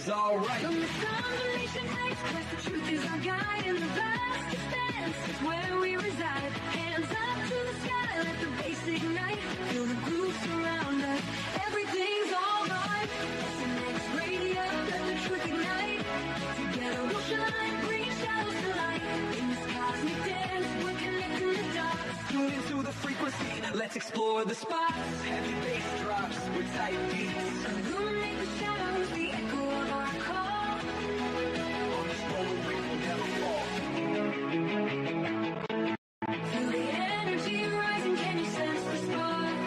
is alright. The misinformation takes place, the truth is our guide. In the vast expanse is where we reside. Hands up to the sky, let the bass ignite. Feel the groove surround us, everything's alright. SNX Radio, let the truth ignite. Together we'll shine, bring shadows to light. In this cosmic dance, we're connecting the dots. Tune into the frequency, let's explore the spots. Heavy bass drops with tight beats. Illuminate the shadows, the echo of our call. On this road we will never fall. Feel the energy rising, can you sense the spark?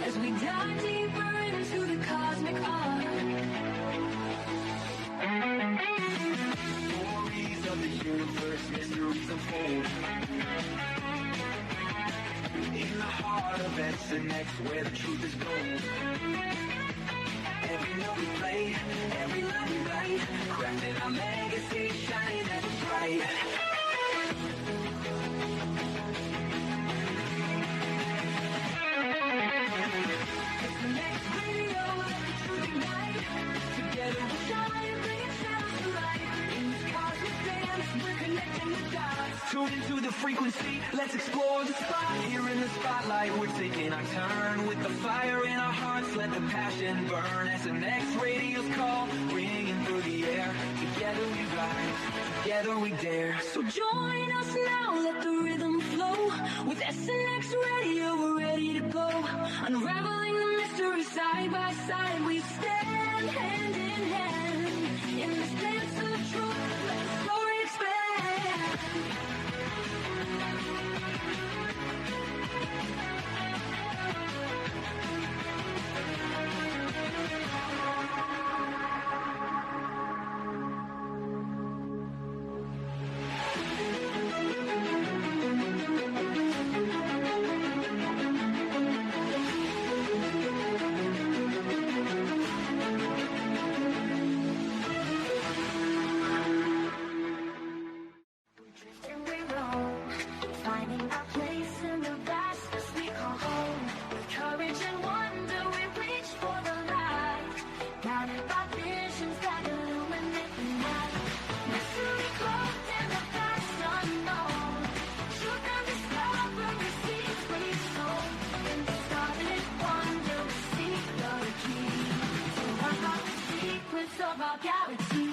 As we dive deeper into the cosmic art. Stories of the universe, mysteries unfold. In the heart of SNX, where the truth is gold. Every note we play, every line we write, crafting our legacy, shining ever bright. SNX Radio, let the truth ignite. Together we'll shine, bring shadows to light. In this cosmic dance, we're connecting the dots. Tune into the frequency, let's explore the spot. Here in the spotlight, we're taking our turn. With the fire in our hearts, let the passion burn. SNX Radio's call, ringing through the air. Together we rise, together we dare. So join us now, let the rhythm flow. With SNX Radio, we're ready to go. Unraveling the mystery side by side, we stand hand in hand. In this dance of truth, let the story expand. Of our galaxy.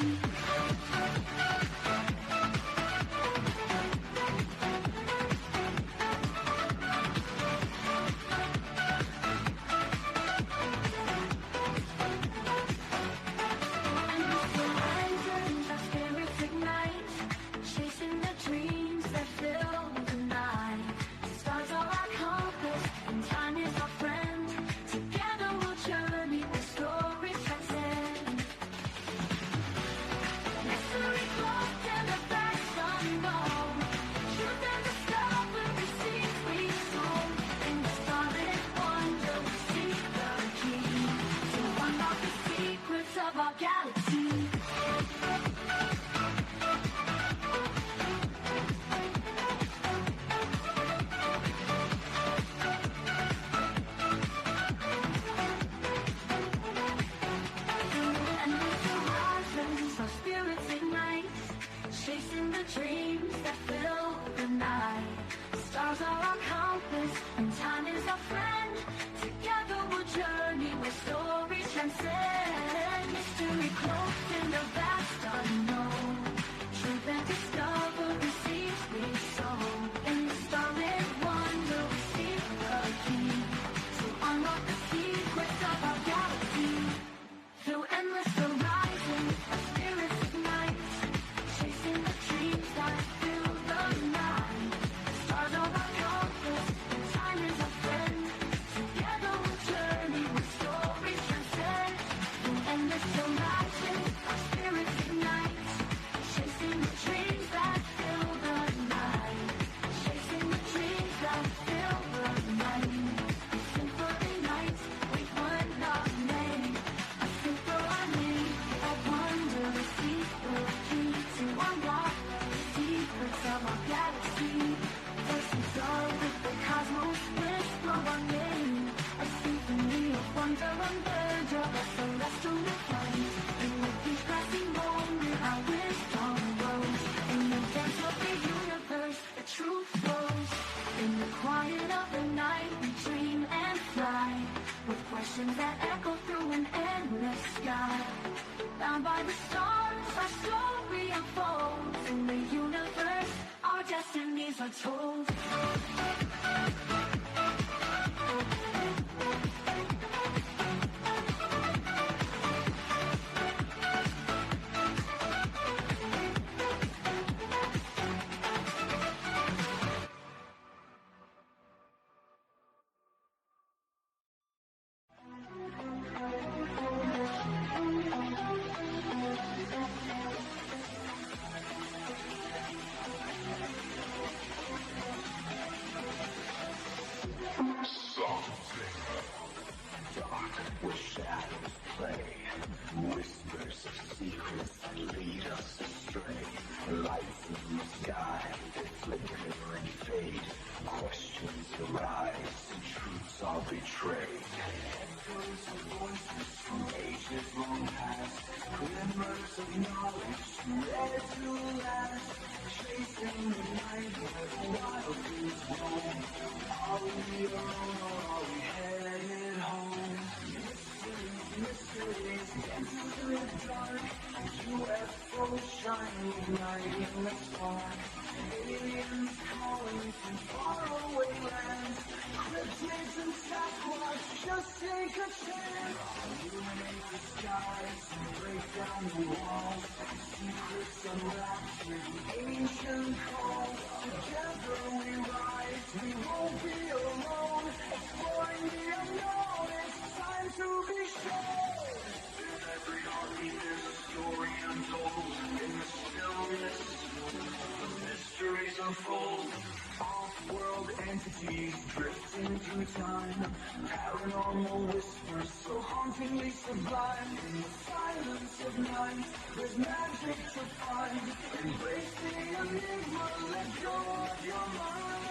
Of our galaxy. And with the horizons, our spirits ignite, chasing the dreams that fill the night. Stars are our compass, and time is our friend. Together we'll journey where stories transcend. Mystery cloaked in the vast unknown. Truth and discovery seeds we sow. In the starlit wonder we seek the key to unlock the secrets of our galaxy. Through endless horizons, our spirits ignite, chasing the dreams that fill the night. Stars are our compass, and time is our friend. Together we'll journey where stories transcend. Through endless horizons, our spirits ignite, chasing the dreams that fill the night. Chasing the dreams that fill the night. A symphony night, we would not name. A symphony of wonder, we seek the key to unlock the secrets of our galaxy. First we start with the cosmos, whisper our name. A symphony of wonder, unverge of a celestial Bound by the stars, our story unfolds. In the universe, our destinies are told. UFO shining, igniting the spark. Aliens calling from faraway lands. Cryptids and Sasquatch, just take a chance. Illuminate the skies and break down the walls. Secrets unwrapped through ancient calls. Together we rise, we won't be alone. Exploring the unknown, it's time to be shown. In every heartbeat there's a story untold. In the stillness, the mysteries unfold. Off-world entities drifting through time. Paranormal whispers so hauntingly sublime. In the silence of night, there's magic to find. Embrace the enigma, let go of your mind.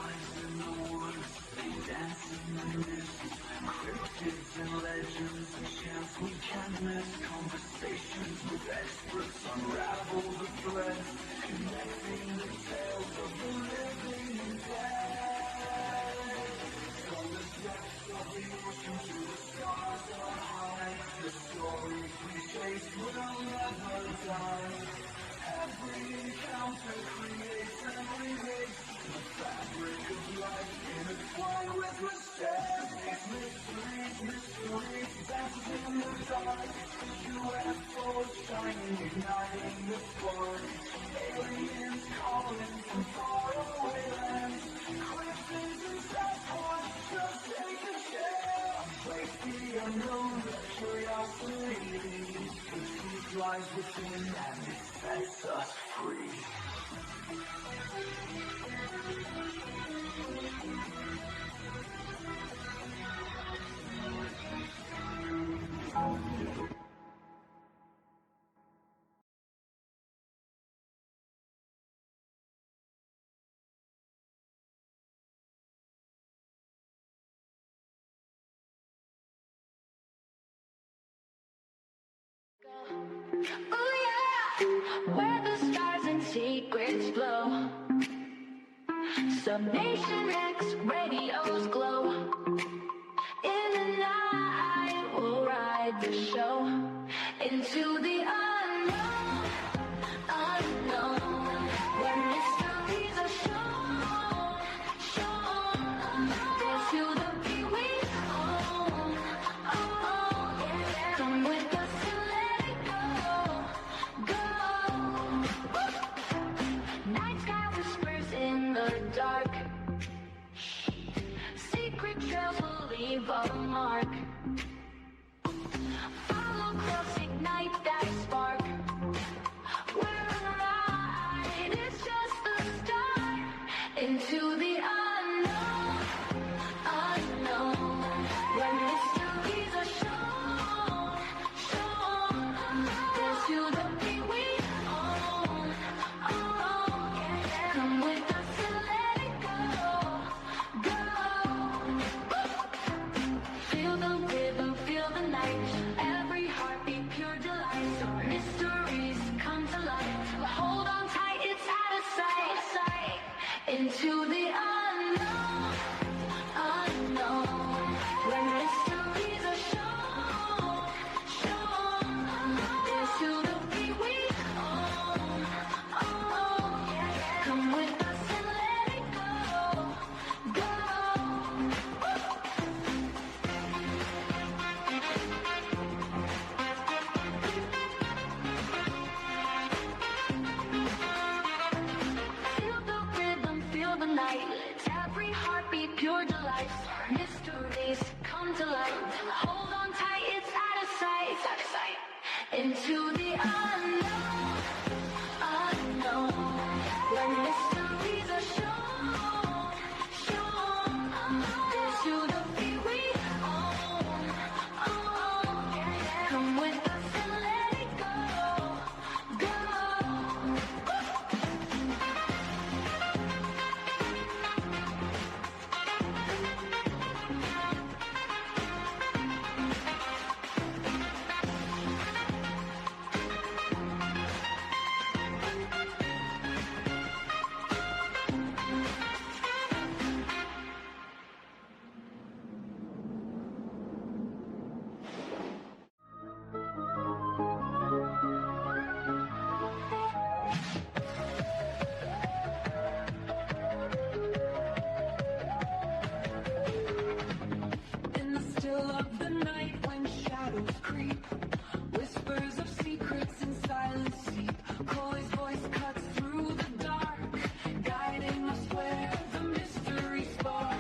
Eyes in the woods, they dance in the mist. Cryptids and legends, a chance we can't miss. Conversations with experts unravel the threads, connecting the tales of the living and dead. From the depths of the ocean to the stars on high, the stories we chase will never die. Every encounter creates and remakes the fabric of life, intertwined with mistakes. Mysteries, dancing in the dark. UFOs shining, igniting the spark. Aliens calling from faraway lands. Cryptids and Sasquatch, just take a chance. Face the unknown, let curiosity. The truth lies within and it sets us free. Oh yeah, where the stars and secrets flow. SUBN8IONX radios glow. In the night, we'll ride the show into the unknown, unknown, where mysteries are shown, shown. Dance to the beat we own, oh, yeah. Come with us and let it go, go. Night sky whispers in the dark. Secret trails will leave a mark. Follow close, ignite that spark. We're alive, it's just the start. Into the unknown, unknown, where mysteries are shown, shown. Dance to the beat we own, oh, yeah. Come with us and let it go, go. Feel the rhythm life's mysteries come to light. Hold on tight, it's out of sight. It's out of sight. Into the unknown, unknown. Where mysteries are shown into the feet we own. Come with us and let it go, go. In the still of the night when shadows creep, whispers of secrets in silence seep. Coley's voice cuts through the dark, guiding us where the mystery spark.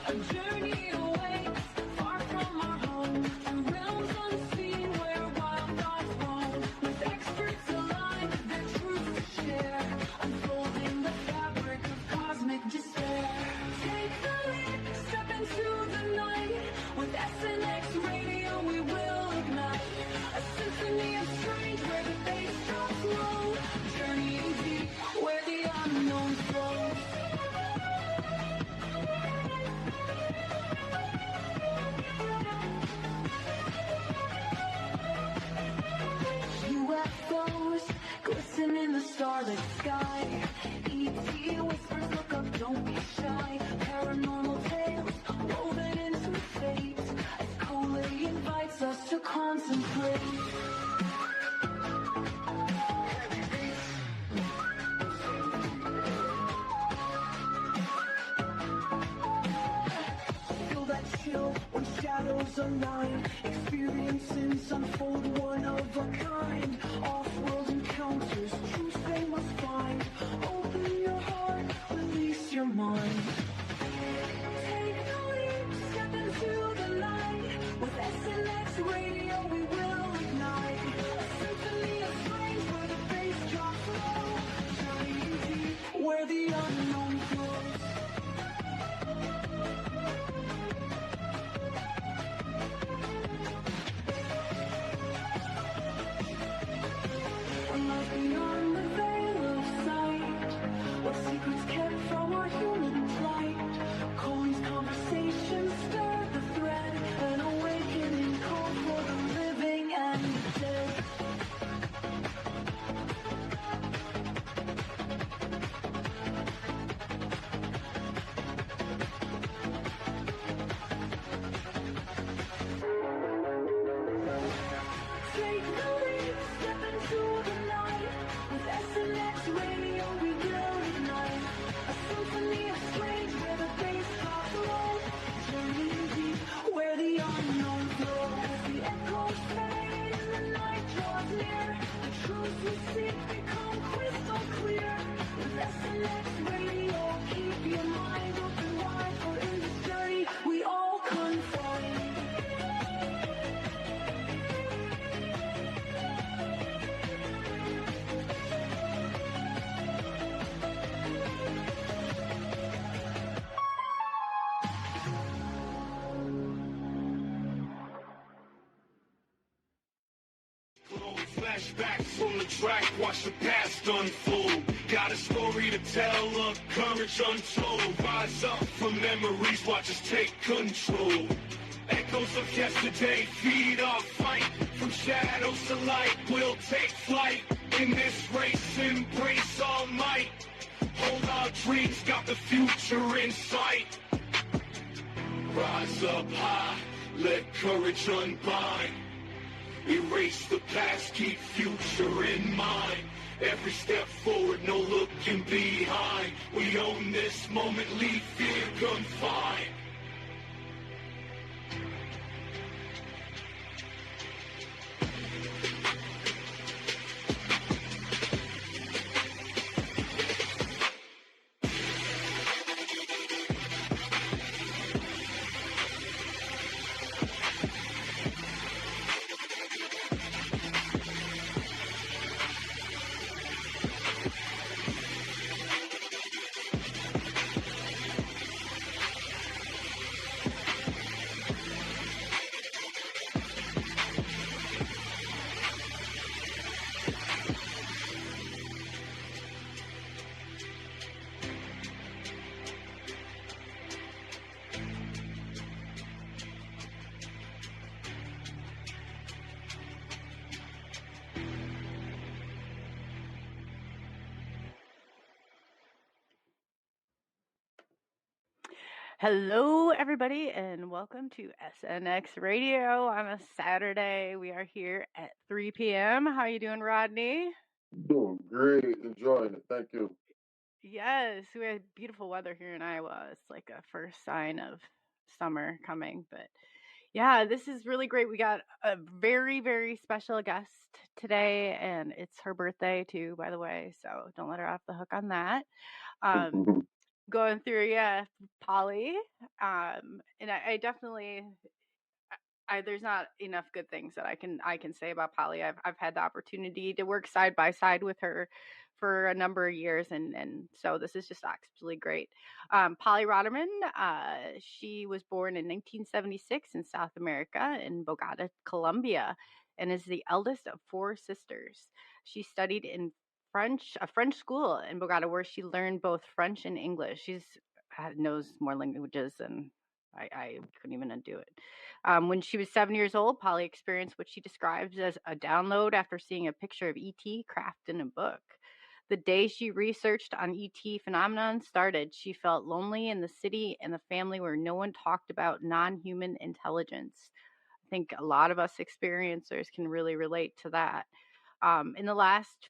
A journey awaits far from our home, through realms unseen where wild thoughts roam. With experts aligned, their truth to share, unfolding the fabric of cosmic despair. Take the leap, step into the night. With SNX Radio we will ignite a symphony of strange where the bass drops low. Journeying deep where the unknown flows. UFOs glisten in the starlit sky. ET whispers, look up, don't be shy. Paranormal tales woven into fate as Coley invites us to contemplate. Feel that chill when shadows align. Experiences unfold one of a kind. Off-world encounters, truth they must find. Open your heart, release your mind. Take the leap, step into the light. With SNX Radio we will ignite a symphony of strange where the bass drops low. Journeying deep where the unknown flows. A life beyond the veil of sight, what secrets kept from our human plight. Coley's conversations stir the thread, an awakening call for the living and the dead. Take the leap, step into the night. With SNX Radio we will ignite a symphony of strange where the bass drops low. Journeying deep where the unknown flows. As the echoes fade and the night draws near, the truths we seek become crystal clear. With SNX Radio, keep your mind open wide, for in this journey we all confide. Flashbacks on the track, watch the past unfold. Got a story to tell of courage untold. Rise up from memories, watch us take control. Echoes of yesterday feed our fight. From shadows to light, we'll take flight. In this race, embrace all might. Hold our dreams, got the future in sight. Rise up high, let courage unbind. Erase the past, keep future in mind. Every step forward, no looking behind. We own this moment, leave fear confined. Hello, everybody, and welcome to SNX Radio on a Saturday. We are here at 3 p.m. How you doing, Rodney? Doing great, enjoying it. Thank you. Yes, we had beautiful weather here in Iowa. It's like a first sign of summer coming. But yeah, this is really great. We got a very, very special guest today, and it's her birthday too, by the way. So don't let her off the hook on that. Going through, Polly. And I definitely, there's not enough good things that I can say about Polly. I've had the opportunity to work side by side with her for a number of years, and so this is just absolutely great. Polly Rottermann, she was born in 1976 in South America in Bogota, Colombia, and is the eldest of 4 sisters. She studied in a French school in Bogota, where she learned both French and English. She's knows more languages than I couldn't even do it. When she was 7 years old, Polly experienced what she describes as a download after seeing a picture of ET crafted in a book. The day she researched on ET phenomenon started, she felt lonely in the city and the family where no one talked about non-human intelligence. I think a lot of us experiencers can really relate to that. In the last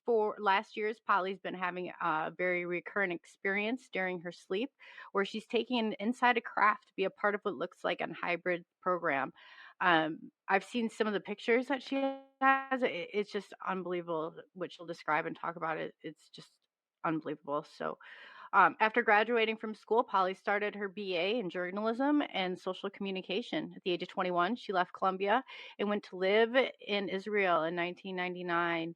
years, Polly's been having a very recurrent experience during her sleep where she's taking inside a craft to be a part of what looks like a hybrid program. I've seen some of the pictures that she has. It's just unbelievable what she'll describe and talk about it. It's just unbelievable. So after graduating from school, Polly started her BA in journalism and social communication. At the age of 21, she left Colombia and went to live in Israel in 1999.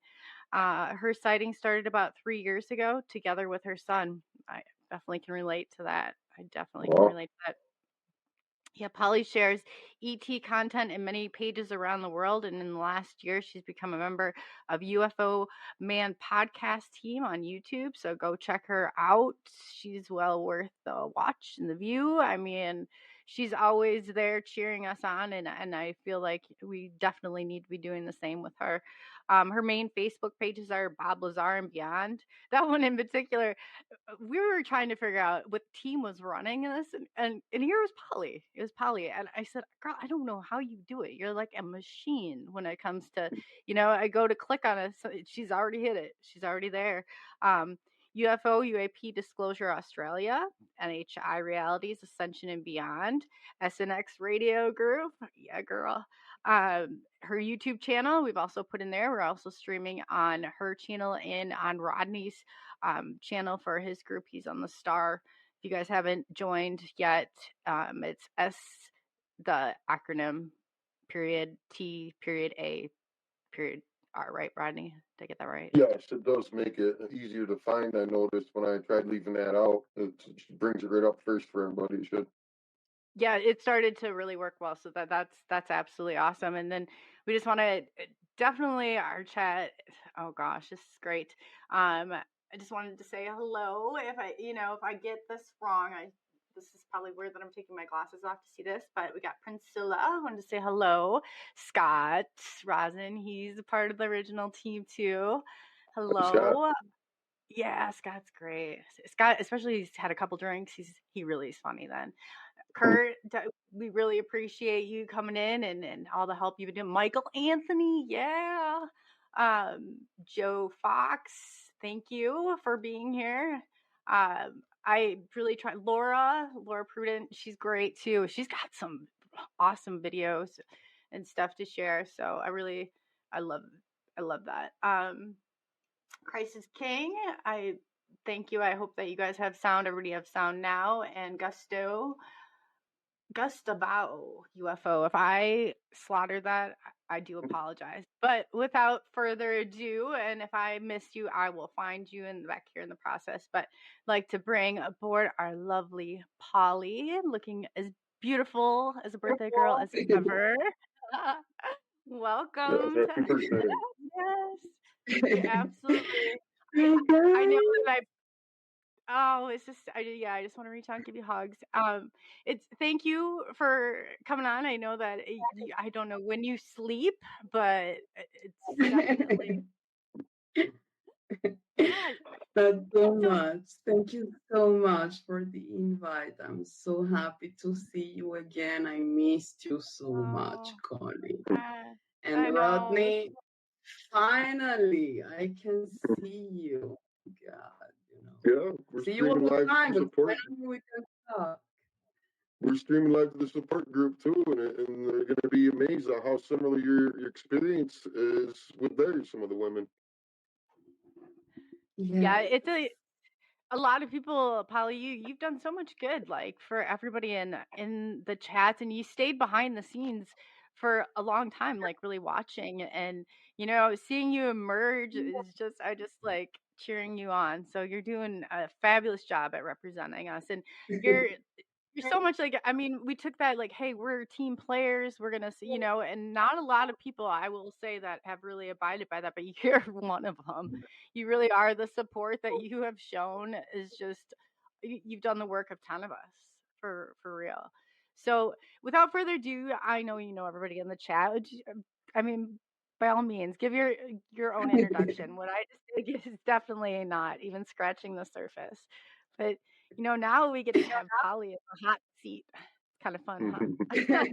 Her sighting started about 3 years ago together with her son. I definitely can relate to that. Yeah, Polly shares ET content in many pages around the world, and in the last year, she's become a member of UFO Man podcast team on YouTube. So go check her out. She's well worth the watch and the view. I mean, she's always there cheering us on, and I feel like we definitely need to be doing the same with her. Her main Facebook pages are Lazar and Beyond. That one in particular, we were trying to figure out what team was running this, and here was Polly. It was Polly, and I said, "Girl, I don't know how you do it. You're like a machine when it comes to, I go to click on it, so she's already hit it. She's already there." UFO UAP Disclosure Australia, NHI Realities, Ascension and Beyond, SNX Radio Group, yeah, girl. Her YouTube channel, we've also put in there. We're also streaming on her channel and on Rodney's channel for his group. He's on the Star. If you guys haven't joined yet, it's the acronym T A R, right, Rodney? Did I get that right? Yes, it does make it easier to find. I noticed when I tried leaving that out, it brings it right up first for everybody. It should. Yeah, it started to really work well, so that's absolutely awesome. And then we just want to definitely our chat. Oh gosh, this is great. I just wanted to say hello. If I get this wrong, this is probably weird that I'm taking my glasses off to see this, but we got Priscilla. I wanted to say hello. Scott Rosin, he's a part of the original team too. Hello. Scott. Yeah, Scott's great. Scott, especially he's had a couple drinks. He really is funny then. Kurt, we really appreciate you coming in and all the help you've been doing. Michael Anthony, yeah. Joe Fox, thank you for being here. I really try. Laura Prudent, she's great too. She's got some awesome videos and stuff to share. So I love that. Crisis King, I thank you. I hope that you guys have sound. Everybody have sound now. And Gustavao UFO. If I slaughtered that, I do apologize. But without further ado, and if I missed you, I will find you in the back here in the process. But I'd like to bring aboard our lovely Polly, looking as beautiful as a birthday girl as ever. Welcome. Yes, absolutely. I know that I just want to reach out and give you hugs. Thank you for coming on. I know that I don't know when you sleep, but it's definitely Yeah. That's so So, much. Thank you so much for the invite. I'm so happy to see you again. I missed you so much, oh, Coley. I, And I know. Rodney, finally, I can see you. God, Yeah, we're see you all streaming the live to time, the but support. finally we can talk. We're streaming live to the support group too, and they're going to be amazed at how similar your experience is with theirs. Some of the women. Yeah, Yeah. it's a lot of people, Paola, you've done so much good, like for everybody in the chats, and you stayed behind the scenes for a long time, like really watching, and seeing you emerge is just, I just like cheering you on. So you're doing a fabulous job at representing us, and you're so much like, I mean, we took that like, hey, we're team players, we're gonna see, and not a lot of people, I will say, that have really abided by that, but you're one of them. You really are. The support that you have shown is just, you've done the work of 10 of us for real. So without further ado, I know everybody in the chat. I mean, by all means, give your own introduction. What I just did is definitely not even scratching the surface. But now we get to have Polly in the hot seat. It's kind of fun, huh?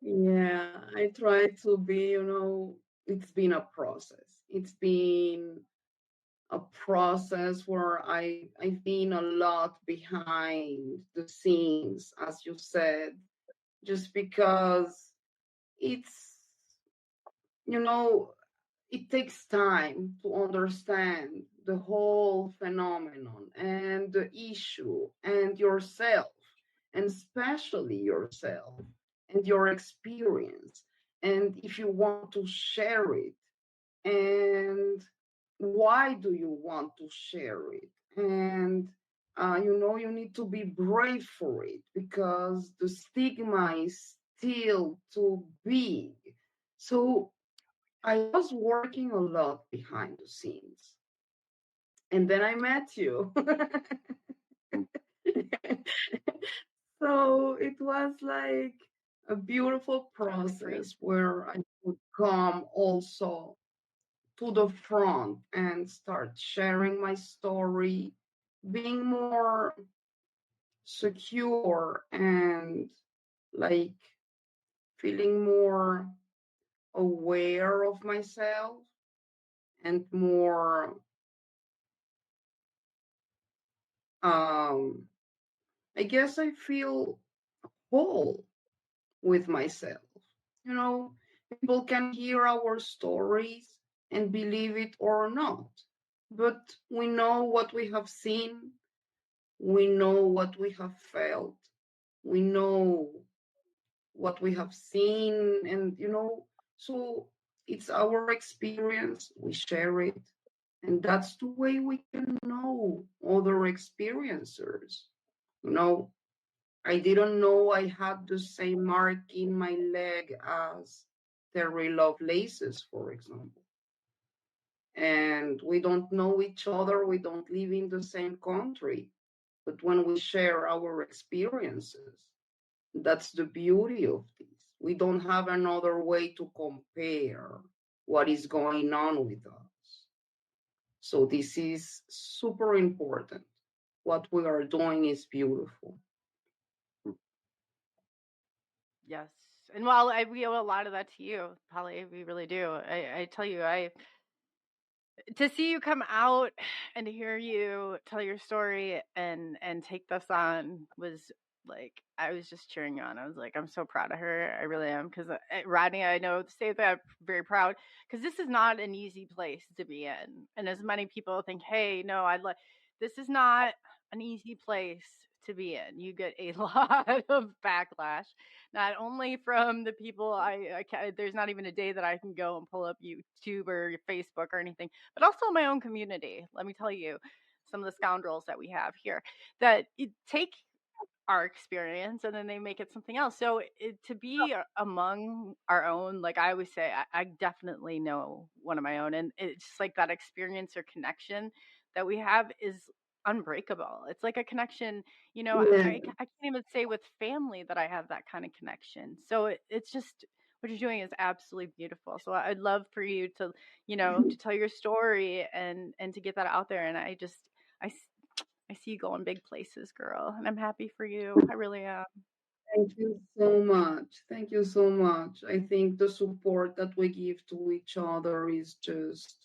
Yeah, I try to be, it's been a process. It's been a process where I've been a lot behind the scenes, as you said, just because it's, it takes time to understand the whole phenomenon and the issue and yourself, and especially yourself and your experience. And if you want to share it, and why do you want to share it? And you need to be brave for it because the stigma is still too big. So I was working a lot behind the scenes. And then I met you. So it was like a beautiful process where I could come also to the front and start sharing my story, being more secure and like feeling more aware of myself and more I guess I feel whole with myself. People can hear our stories and believe it or not, but we know what we have seen, we know what we have felt, we know what we have seen, and so it's our experience, we share it, and that's the way we can know other experiencers. I didn't know I had the same mark in my leg as Terry Lovelace's, for example. And we don't know each other, we don't live in the same country, but when we share our experiences, that's the beauty of this. We don't have another way to compare what is going on with us. So this is super important. What we are doing is beautiful. Yes. And while we owe a lot of that to you, Polly, we really do. I tell you, to see you come out and to hear you tell your story and take this on was like, I was just cheering you on. I was like, I'm so proud of her. I really am. Because Rodney, I know to say that I'm very proud, because this is not an easy place to be in. And as many people think, hey, no, this is not an easy place to be in. You get a lot of backlash, not only from the people there's not even a day that I can go and pull up YouTube or Facebook or anything, but also my own community. Let me tell you, some of the scoundrels that we have here that take our experience and then they make it something else. So to be among our own, like I always say, I definitely know one of my own, and it's just like that experience or connection that we have is unbreakable. It's like a connection, Yeah. I can't even say with family that I have that kind of connection. So it's just, what you're doing is absolutely beautiful. So I'd love for you to, you know, to tell your story and to get that out there. And I see you going big places, girl, and I'm happy for you. I really am. Thank you so much. Thank you so much. I think the support that we give to each other is just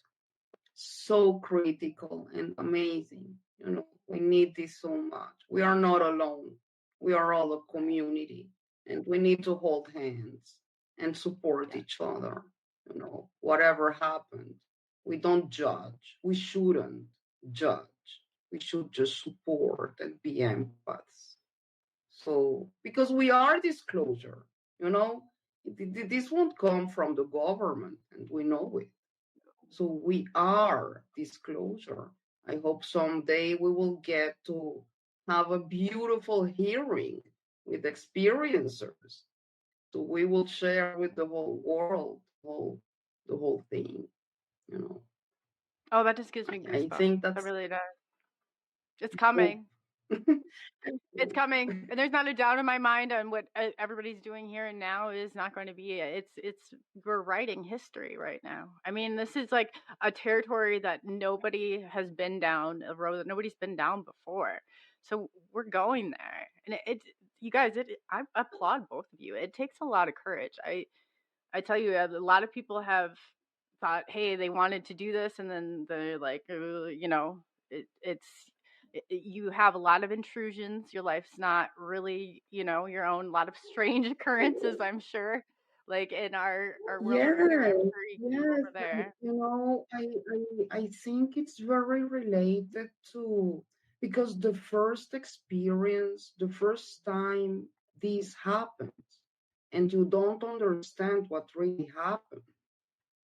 so critical and amazing. You know, we need this so much. We are not alone. We are all a community, and we need to hold hands and support each other. You know, whatever happened, we don't judge. We shouldn't judge. We should just support and be empaths. So, because we are disclosure, you know, this won't come from the government, and we know it. So we are disclosure. I hope someday we will get to have a beautiful hearing with experiencers. So we will share with the whole world, the whole thing, you know. Oh, that just gives me I goosebumps. think That that's really does. It's coming. It's coming, and there's not a doubt in my mind on what everybody's doing here and now is not going to be. It's we're writing history right now. I mean, this is like a territory that nobody has been down, a road that nobody's been down before. So we're going there, and you guys, I applaud both of you. It takes a lot of courage. I tell you, a lot of people have thought, hey, they wanted to do this, and then they're like, you know, you have a lot of intrusions. Your life's not really, you know, your own. A lot of strange occurrences, I'm sure. Like in our world yes, over here, I'm sure you yes. over there. You know, I think it's very related to because the first experience, the first time this happens, and you don't understand what really happened,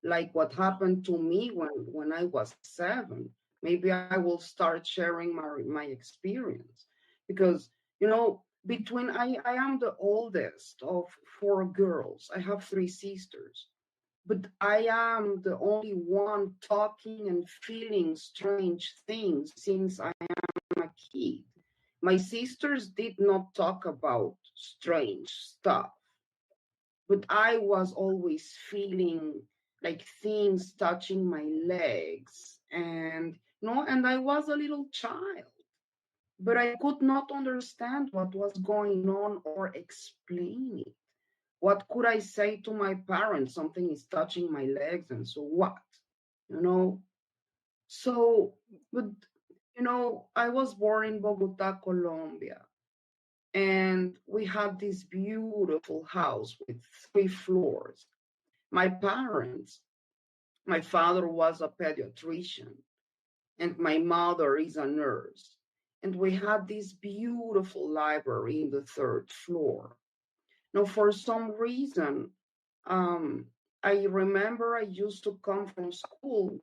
like what happened to me when I was 7. Maybe I will start sharing my experience because, you know, between I am the oldest of 4 girls. I have 3 sisters, but I am the only one talking and feeling strange things since I am a kid. My sisters did not talk about strange stuff, but I was always feeling like things touching my legs and and I was a little child, but I could not understand what was going on or explain it. What could I say to my parents? Something is touching my legs, and so what? You know? So, but, I was born in Bogota, Colombia, and we had this beautiful house with 3 floors. My parents, my father was a pediatrician, and my mother is a nurse. And we had this beautiful library in the 3rd floor. Now, for some reason, I remember I used to come from school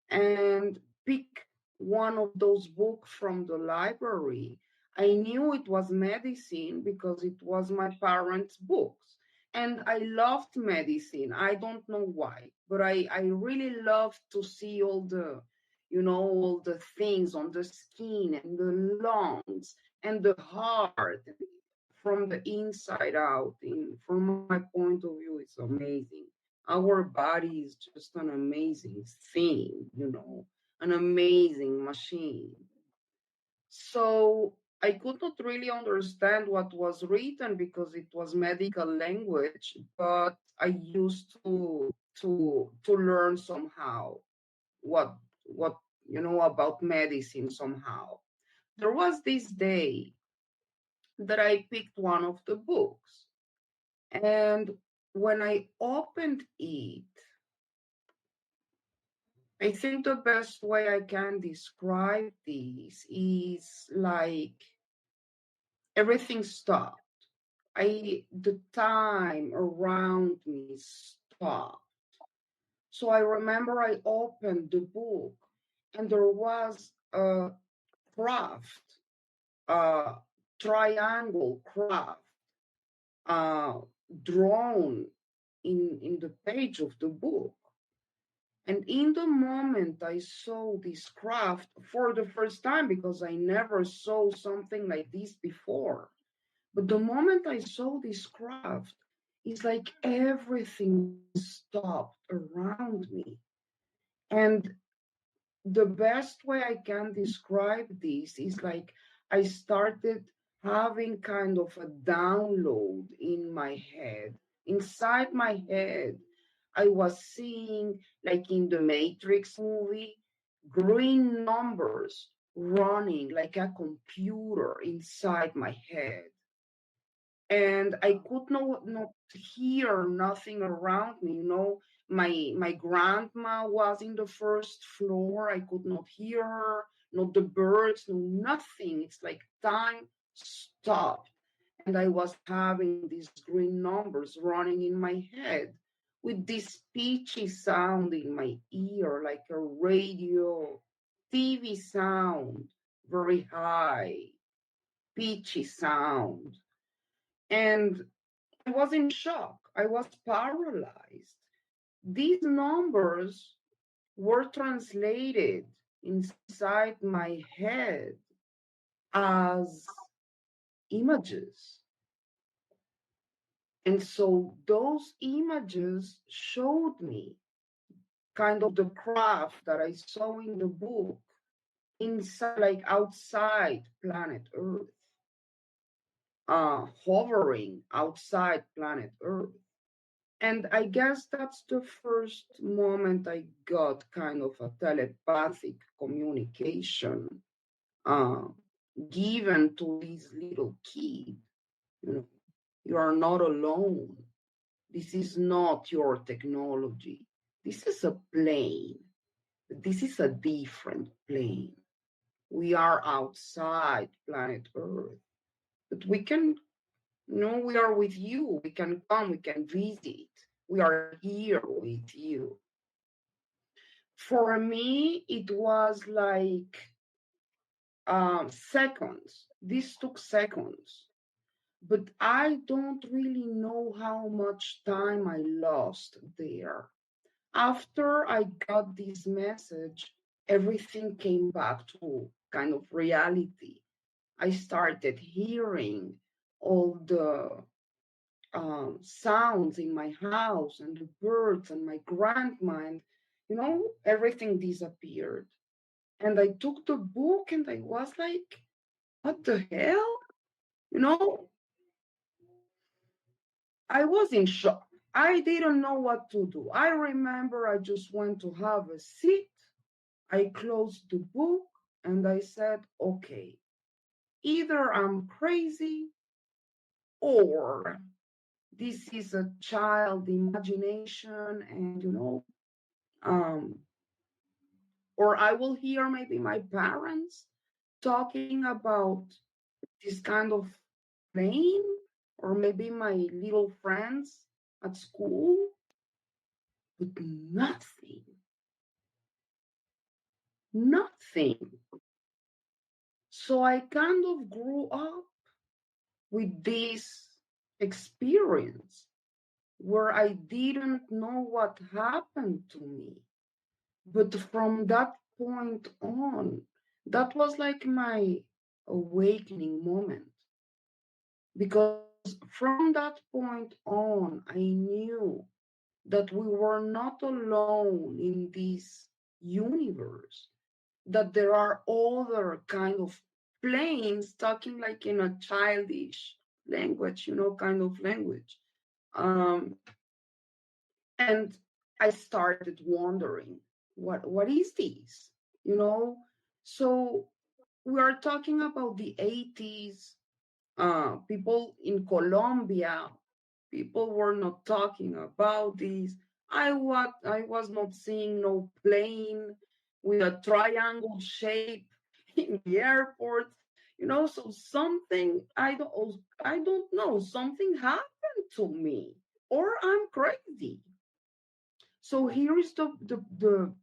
and pick one of those books from the library. I knew it was medicine because it was my parents' books. And I loved medicine. I don't know why, but I really loved to see all the things on the skin and the lungs and the heart from the inside out. From my point of view, it's amazing. Our body is just an amazing thing, an amazing machine. So I could not really understand what was written because it was medical language, but I used to learn somehow what about medicine somehow. There was this day that I picked one of the books, and when I opened it, I think the best way I can describe this is like everything stopped. The time around me stopped. So I remember I opened the book and there was a craft, a triangle craft, drawn in the page of the book. And in the moment I saw this craft for the first time, because I never saw something like this before, but the moment I saw this craft, it's like everything stopped around me. And the best way I can describe this is like I started having kind of a download in my head. Inside my head, I was seeing, like in the Matrix movie, green numbers running like a computer inside my head. And I could not hear nothing around me. You know, my grandma was in the first floor. I could not hear her, not the birds, no nothing. It's like time stopped, and I was having these green numbers running in my head with this pitchy sound in my ear, like a radio, TV sound, very high, pitchy sound. And I was in shock. I was paralyzed. These numbers were translated inside my head as images. And so those images showed me kind of the craft that I saw in the book inside, like outside planet Earth, hovering outside planet Earth. And I guess that's the first moment I got kind of a telepathic communication given to this little kid. You know, you are not alone. This is not your technology. This is a plane. This is a different plane. We are outside planet Earth, but we can, you know, we are with you. We can come, we can visit. We are here with you. For me, it was like seconds. This took seconds. But I don't really know how much time I lost there. After I got this message, everything came back to kind of reality. I started hearing all the sounds in my house and the birds and my grandma, and you know, everything disappeared. And I took the book and I was like, what the hell? You know, I was in shock. I didn't know what to do. I remember I just went to have a seat. I closed the book and I said, okay, either I'm crazy or this is a child imagination, and you know, or I will hear maybe my parents talking about this kind of plane, or maybe my little friends at school, but nothing. So I kind of grew up with this experience where I didn't know what happened to me. But from that point on, that was like my awakening moment. Because from that point on, I knew that we were not alone in this universe, that there are other kind of planes talking like in a childish language, you know, kind of language. And I started wondering, what is this? You know, so we are talking about the 80s. People in Colombia, people were not talking about this. I was not seeing no plane with a triangle shape in the airport. You know, so something I don't know, something happened to me, or I'm crazy. So here is the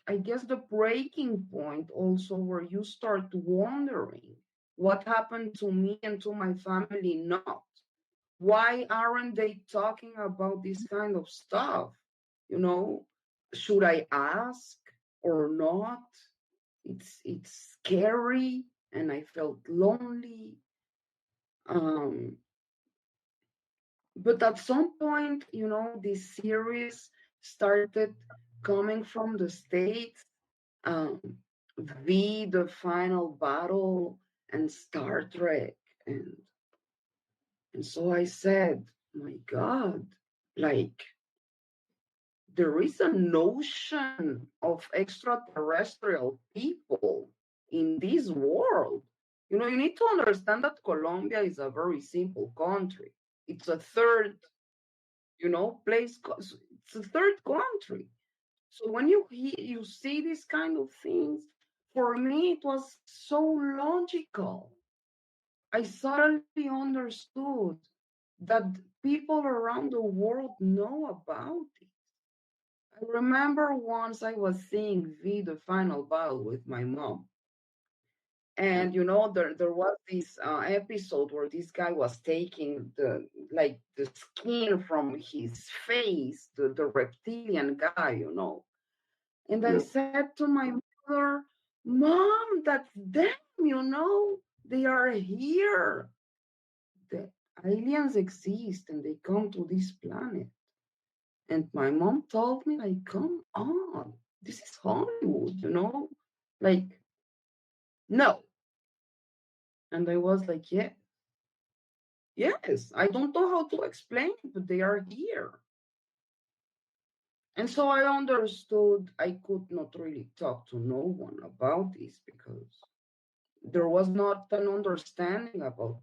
I guess the breaking point also, where you start wondering what happened to me and to my family not. Why aren't they talking about this kind of stuff? You know, should I ask or not? It's scary, and I felt lonely. But at some point, this series started coming from the States. Um, The Final Battle and Star Trek. And so I said, my God, like there is a notion of extraterrestrial people in this world. You need to understand that Colombia is a very simple country. It's a third, place. It's a third country. So when you see these kind of things, for me it was so logical. I suddenly understood that people around the world know about it. I remember once I was seeing The Final Battle with my mom. And there was this episode where this guy was taking the skin from his face, the reptilian guy, And I said to my mother, Mom, that's them, they are here. The aliens exist and they come to this planet. And my mom told me, like, come on, this is Hollywood, like, no. And I was like, yes, I don't know how to explain it, but they are here. And so I understood I could not really talk to no one about this because there was not an understanding about,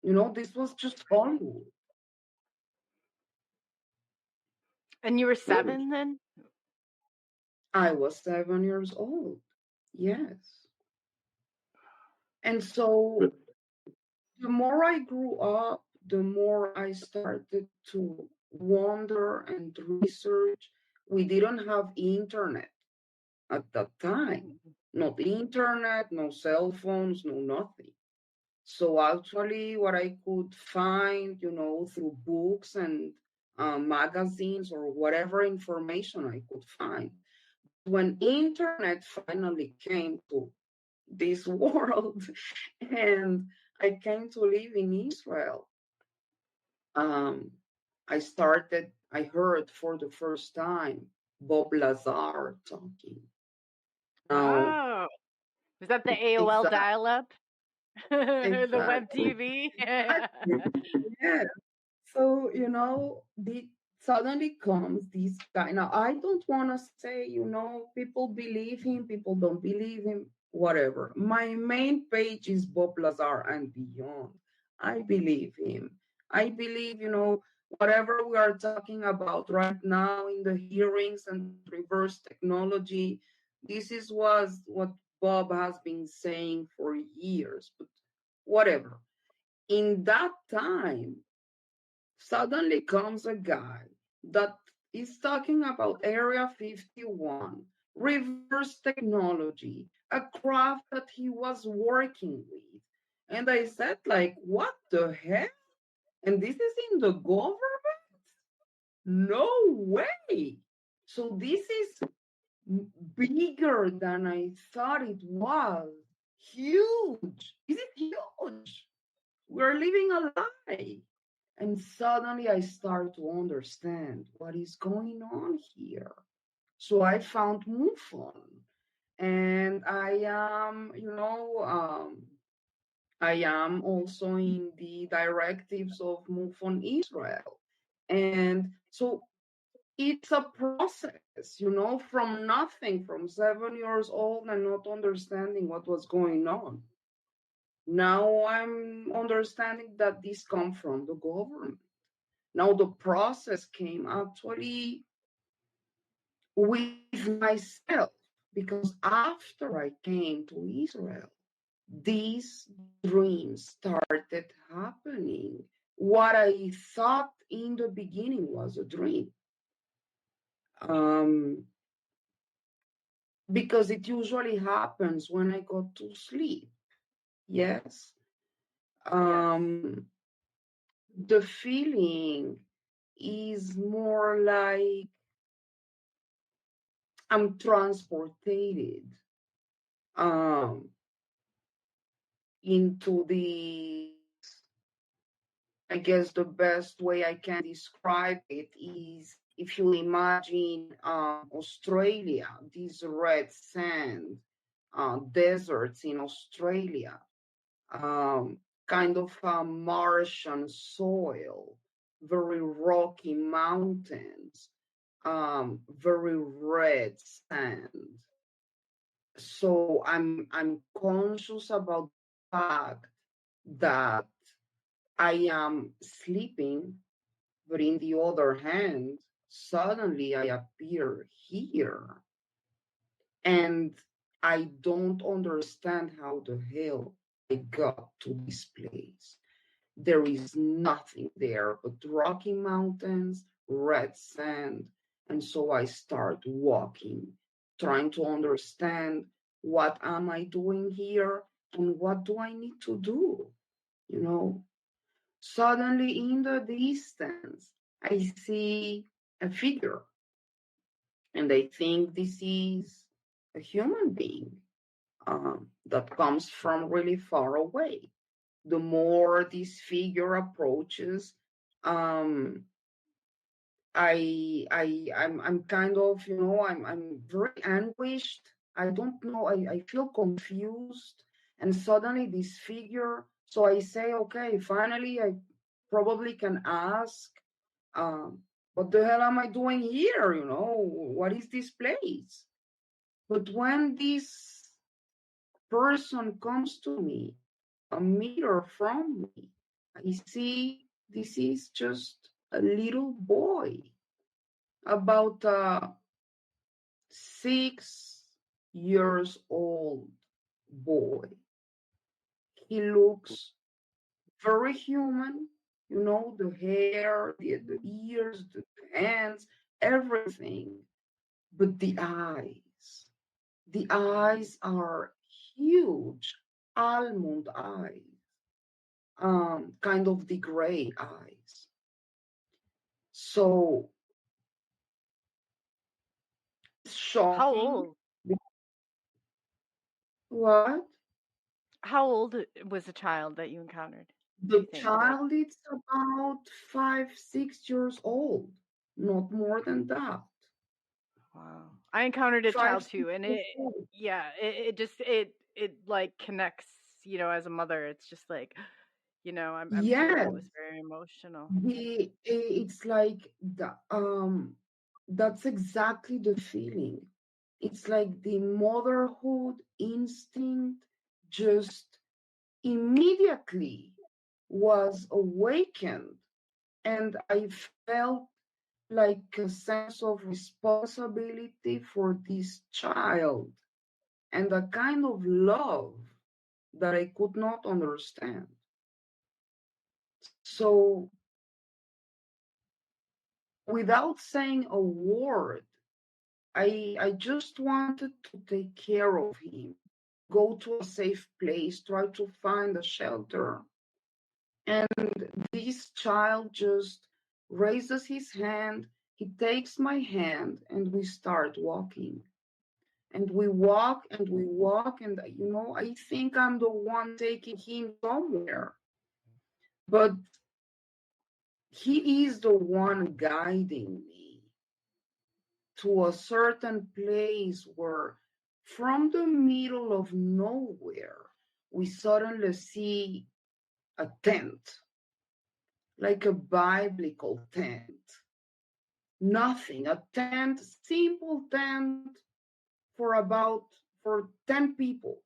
this was just Hollywood. And you were 7 then? I was 7 years old. Yes. And so the more I grew up, the more I started to wonder and research. We didn't have internet at that time. Not internet, no cell phones, no nothing. So actually what I could find, through books and magazines or whatever information I could find. When internet finally came to this world and I came to live in Israel, I heard for the first time Bob Lazar talking. Oh, was that the AOL dial-up? Exactly. The web TV? Yeah. So, suddenly comes this guy. Now, I don't want to say, people believe him, people don't believe him, whatever. My main page is Bob Lazar and Beyond. I believe him. I believe, whatever we are talking about right now in the hearings and reverse technology, this is what Bob has been saying for years, but whatever. In that time, suddenly comes a guy that is talking about Area 51, reverse technology, a craft that he was working with. And I said, like, what the heck? And this is in the government? No way. So this is bigger than I thought it was. Huge. This is huge. We're living a lie. And suddenly I start to understand what is going on here. So I found MUFON. And I am also in the directives of MUFON Israel. And so it's a process, from nothing, from 7 years old and not understanding what was going on. Now I'm understanding that this comes from the government. Now the process came actually with myself, because after I came to Israel, these dreams started happening. What I thought in the beginning was a dream. Because it usually happens when I go to sleep. Yes. The feeling is more like I'm transported into the I guess the best way I can describe it is if you imagine Australia, these red sand deserts in Australia, kind of a Martian soil, very rocky mountains, very red sand. So I'm conscious about the fact that I am sleeping, but in the other hand, suddenly I appear here. And I don't understand how the hell I got to this place. There is nothing there but rocky mountains, red sand. And so I start walking, trying to understand what am I doing here and what do I need to do, you know? Suddenly in the distance, I see a figure, and I think this is a human being that comes from really far away. The more this figure approaches, I'm kind of, I'm very anguished. I don't know. I feel confused, and suddenly this figure. So I say, okay, finally, I probably can ask, what the hell am I doing here? What is this place? But when this person comes to me, a meter from me, I see this is just a little boy, about 6 years old boy. He looks very human, the hair, the ears, the hands, everything. But the eyes are huge, almond eyes, kind of the gray eyes. So shocking. How old? What? How old was the child that you encountered? The child is about 5-6 years old, not more than that. Wow. I encountered a child too, and it just like connects, as a mother. It's just like, I'm sure that was very emotional. It's like that's exactly the feeling. It's like the motherhood instinct just immediately was awakened, and I felt like a sense of responsibility for this child and a kind of love that I could not understand. So, without saying a word, I just wanted to take care of him, go to a safe place, try to find a shelter. And this child just raises his hand, he takes my hand, and we start walking. And we walk, and I think I'm the one taking him somewhere. But he is the one guiding me to a certain place where, from the middle of nowhere, we suddenly see a tent, like a biblical tent. Nothing, a tent, simple tent for 10 people.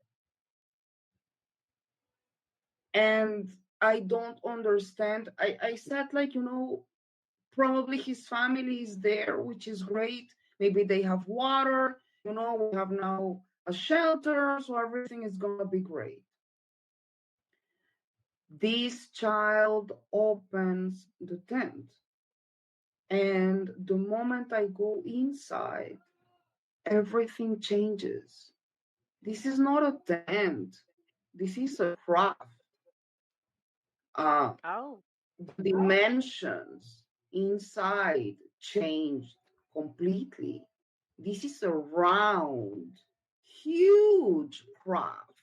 And I don't understand. I said, probably his family is there, which is great. Maybe they have water, we have now a shelter, so everything is going to be great. This child opens the tent. And the moment I go inside, everything changes. This is not a tent. This is a craft. The dimensions inside changed completely. This is a round, huge craft,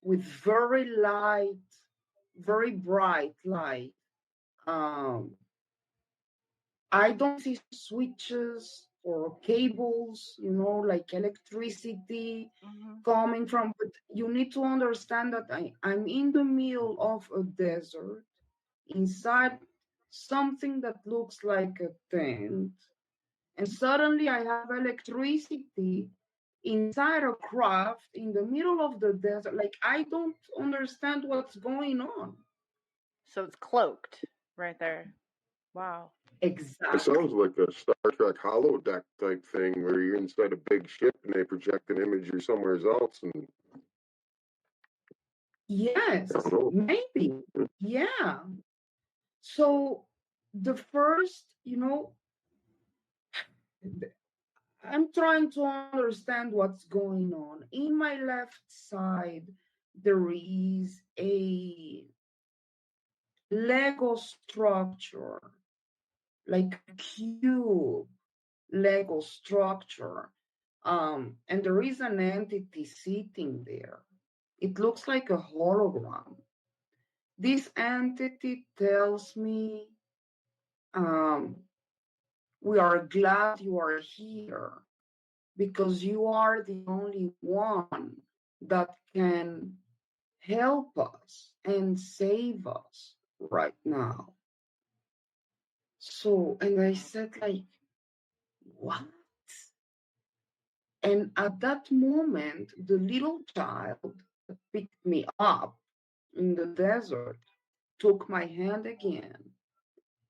with very light very bright light. I don't see switches or cables, like electricity coming from, but you need to understand that I'm in the middle of a desert, inside something that looks like a tent, and suddenly I have electricity inside a craft in the middle of the desert. Like, I don't understand what's going on. So it's cloaked right there. Wow. Exactly. It sounds like a Star Trek holodeck type thing where you're inside a big ship and they project an image you're somewhere else. And yes, maybe. Yeah. So the first, I'm trying to understand what's going on. In my left side, there is a Lego structure, like a cube Lego structure. And there is an entity sitting there. It looks like a hologram. This entity tells me, we are glad you are here because you are the only one that can help us and save us right now. So, and I said, like, what? And at that moment, the little child picked me up in the desert, took my hand again,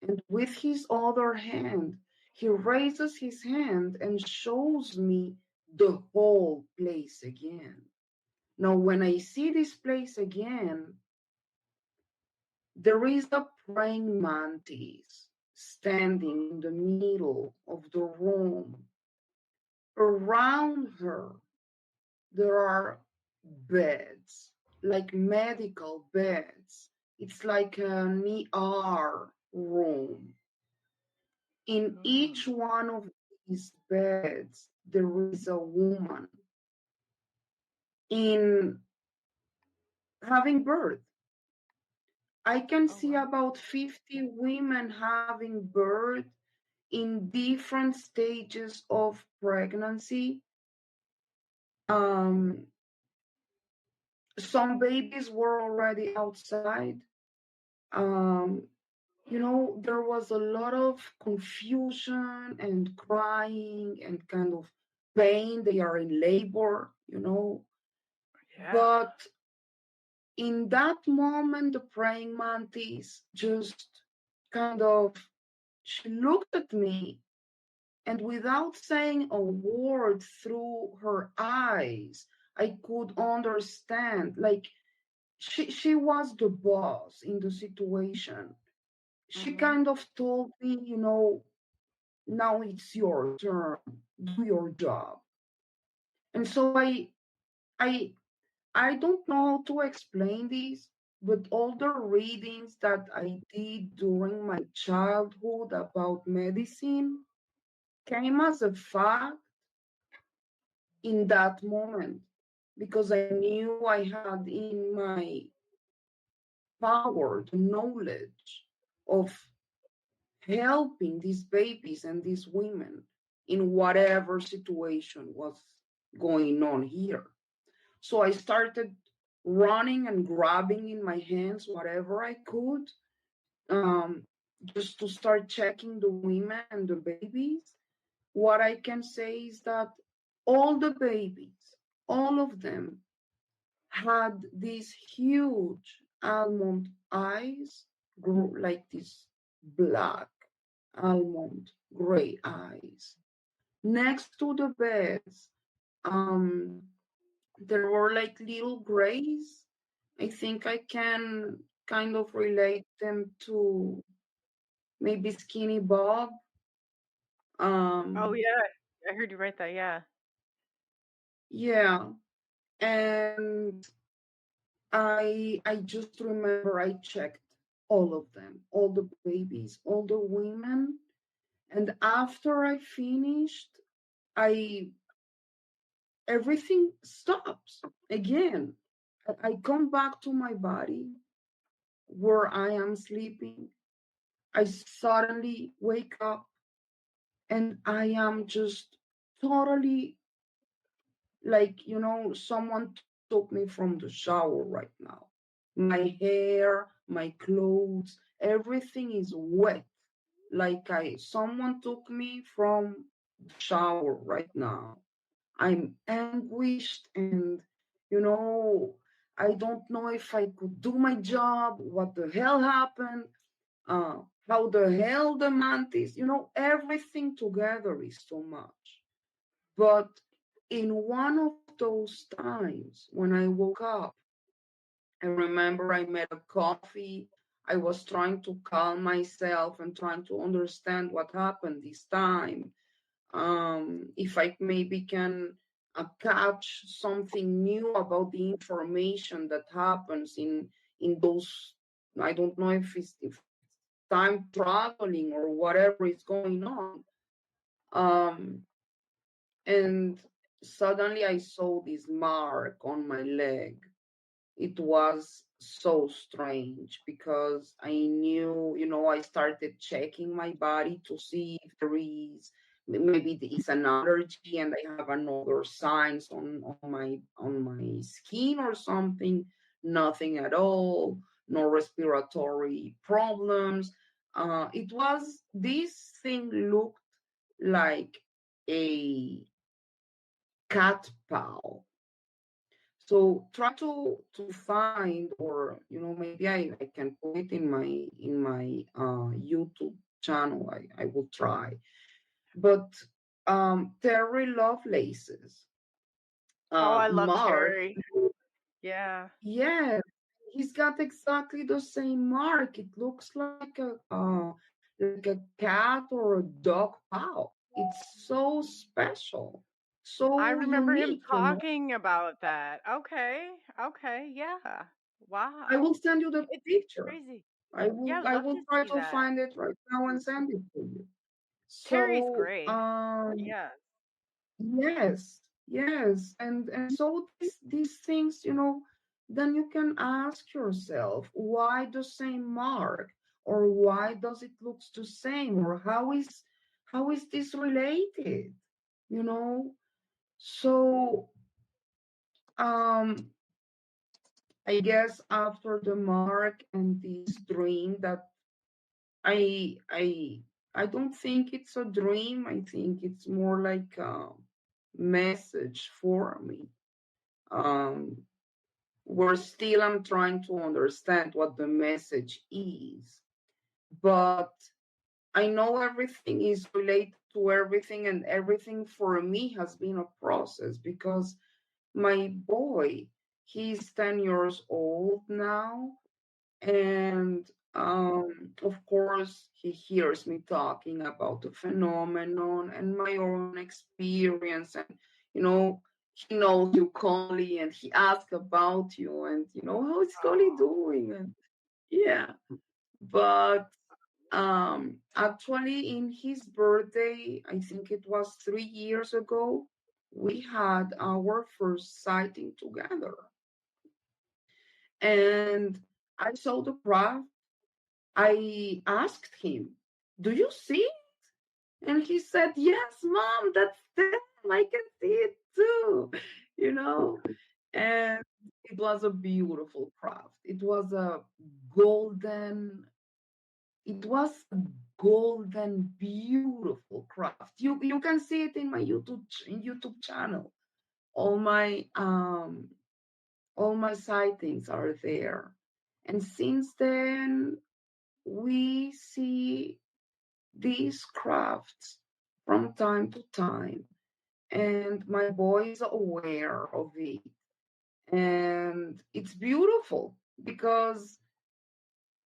and with his other hand, he raises his hand and shows me the whole place again. Now, when I see this place again, there is a praying mantis standing in the middle of the room. Around her, there are beds, like medical beds. It's like an ER room. In each one of these beds, there is a woman in having birth. I can see about 50 women having birth in different stages of pregnancy. Some babies were already outside. There was a lot of confusion and crying and kind of pain. They are in labor, Yeah. But in that moment, the praying mantis just kind of, she looked at me, and without saying a word through her eyes, I could understand, like, she was the boss in the situation. She kind of told me, now it's your turn, do your job. And so I don't know how to explain this, but all the readings that I did during my childhood about medicine came as a fact in that moment, because I knew I had in my power the knowledge of helping these babies and these women in whatever situation was going on here. So I started running and grabbing in my hands whatever I could, just to start checking the women and the babies. What I can say is that all the babies, all of them, had these huge almond eyes, like this black almond gray eyes. Next to the beds, there were like little grays. I think I can kind of relate them to maybe Skinny Bob. Oh yeah, I heard you write that. Yeah. Yeah, and I just remember I checked all of them, all the babies, all the women, and after I finished, everything stops again. I come back to my body. where I am sleeping, I suddenly wake up and I am just totally like, someone took me from the shower right now. My hair, my clothes, everything is wet. Like someone took me from the shower right now. I'm anguished and, you know, I don't know if I could do my job, what the hell happened, how the hell the mantis, everything together is too much. But in one of those times when I woke up, I remember I made a coffee. I was trying to calm myself and trying to understand what happened this time. If I maybe can catch something new about the information that happens in those, I don't know if time traveling or whatever is going on. And suddenly I saw this mark on my leg. It was so strange because I knew, I started checking my body to see if there is maybe it's an allergy and I have another signs on my skin or something. Nothing at all, no respiratory problems. This thing looked like a cat paw. So try to find, or maybe I can put it in my YouTube channel. I will try. But Terry Lovelace's I love mark. Terry. Yeah. Yeah, he's got exactly the same mark. It looks like a cat or a dog paw. It's so special, so I remember him unique. talking about that. Okay. Yeah. Wow. I will send you the It's picture. crazy. I will Yeah, I love will to try see to that. find it right now and send it to you. Terry's So great. Yeah. yes. And so these things, then you can ask yourself, why the same mark? Or why does it look the same? Or how is this related? So I guess after the mark and this dream that I don't think it's a dream. I think it's more like a message for me. Where still I'm trying to understand what the message is. But I know everything is related to everything, and everything for me has been a process because my boy, he's 10 years old now. And of course, he hears me talking about the phenomenon and my own experience. And, he knows you, Coley, and he asks about you and, how is Coley doing? And yeah, but actually, in his birthday, I think it was 3 years ago, we had our first sighting together. And I saw the craft. I asked him, do you see it? And he said, yes, Mom, that's them. I can see it too, And it was a beautiful craft. It was a golden, beautiful craft. You can see it in my YouTube channel. All my sightings are there. And since then, we see these crafts from time to time, and my boy is aware of it. And it's beautiful because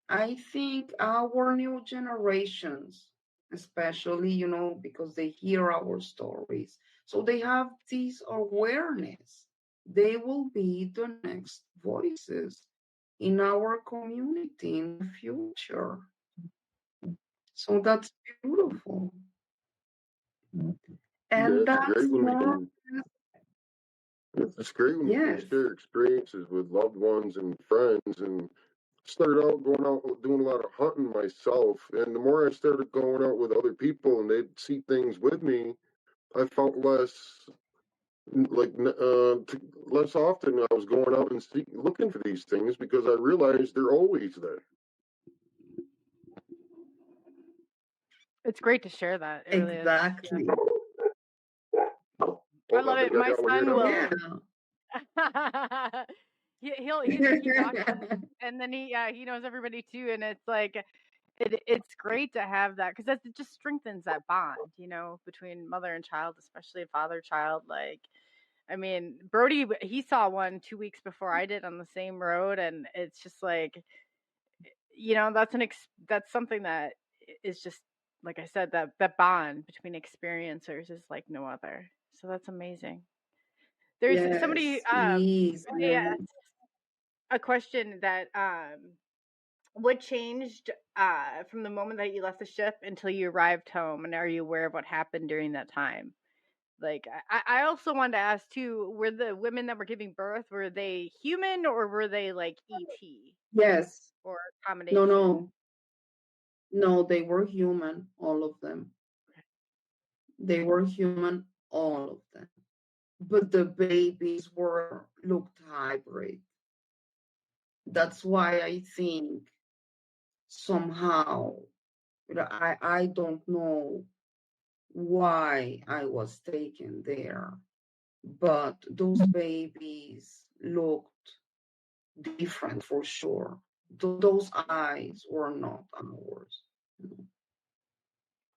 I think our new generations, especially, because they hear our stories, so they have this awareness. They will be the next voices in our community in the future. So that's beautiful. And that's more. It's great when we can share experiences with loved ones and friends. And started out going out doing a lot of hunting myself, and the more I started going out with other people and they'd see things with me, I felt less less often I was going out and looking for these things because I realized they're always there. It's great to share that. It really Exactly. is. Yeah. I love it. My son will. Yeah. he watches, and then he knows everybody too, and it's like it's great to have that because it just strengthens that bond, between mother and child, especially father-child. Like, I mean, Brody, he saw one 2 weeks before I did on the same road, and it's just like, that's something that is just, like I said, that bond between experiencers is like no other. So that's amazing. There's somebody they asked a question that what changed from the moment that you left the ship until you arrived home, and are you aware of what happened during that time? Like, I also wanted to ask too, were the women that were giving birth, were they human or were they like ET? Yes. Or a combination? No, they were human, all of them. They were human, all of them. But the babies looked hybrid. That's why I think somehow, I don't know why I was taken there, but those babies looked different for sure. Those eyes were not ours.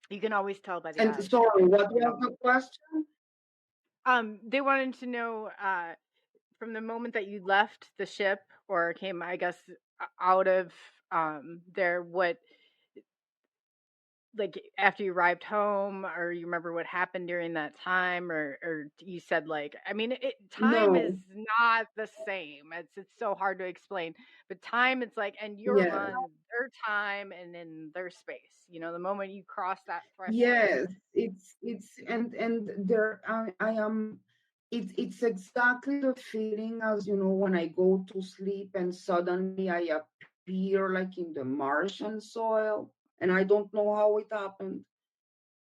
You can always tell by the eyes. And sorry, what was the question? They wanted to know from the moment that you left the ship or came, I guess, out of there, what, like, after you arrived home, or you remember what happened during that time, or you said, like, I mean, time is not the same. It's so hard to explain, but time, it's like, and you're on their time and in their space. The moment you cross that threshold. Yes, it's and there I am. It's exactly the feeling as when I go to sleep and suddenly I appear like in the Martian soil. And I don't know how it happened.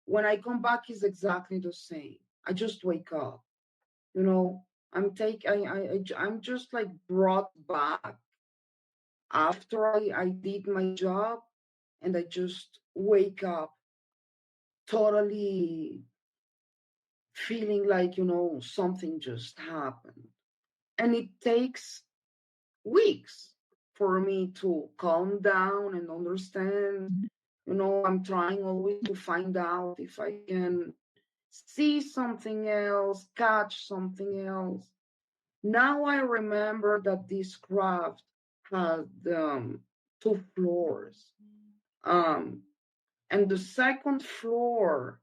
When I come back, it's exactly the same. I just wake up. I'm just like brought back after I did my job, and I just wake up totally feeling like, something just happened. And it takes weeks for me to calm down and understand. I'm trying always to find out if I can see something else, catch something else. Now I remember that this craft had 2 floors. And the second floor,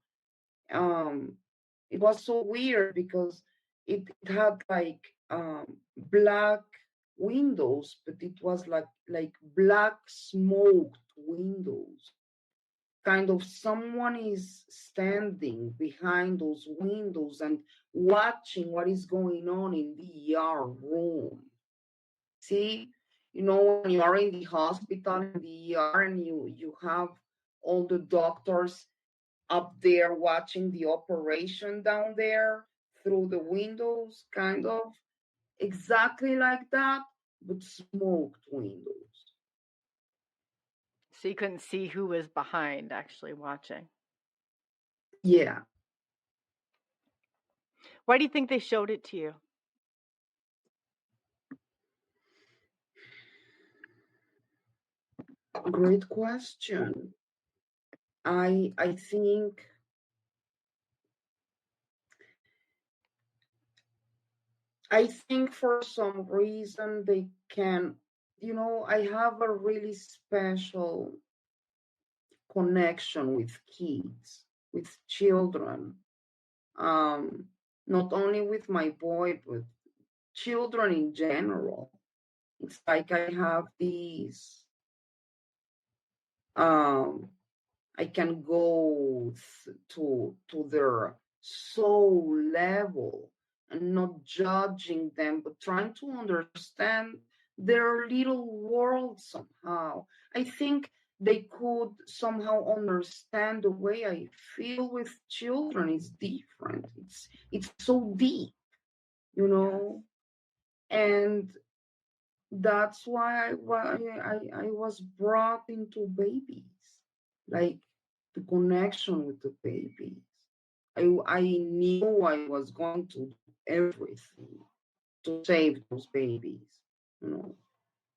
it was so weird because it had like black windows, but it was like black smoked windows. Kind of someone is standing behind those windows and watching what is going on in the ER room. See, when you are in the hospital, in the ER, and you have all the doctors up there watching the operation down there through the windows, kind of exactly like that, but smoked windows. So you couldn't see who was behind actually watching? Yeah. Why do you think they showed it to you? Great question. I think for some reason they can, I have a really special connection with kids, with children. Not only with my boy, but children in general. It's like I have these, I can go to their soul level and not judging them, but trying to understand their little world somehow. I think they could somehow understand the way I feel with children. It's different. It's so deep, you know, and that's why I was brought into babies, like the connection with the babies. I knew I was going to do everything to save those babies, you know.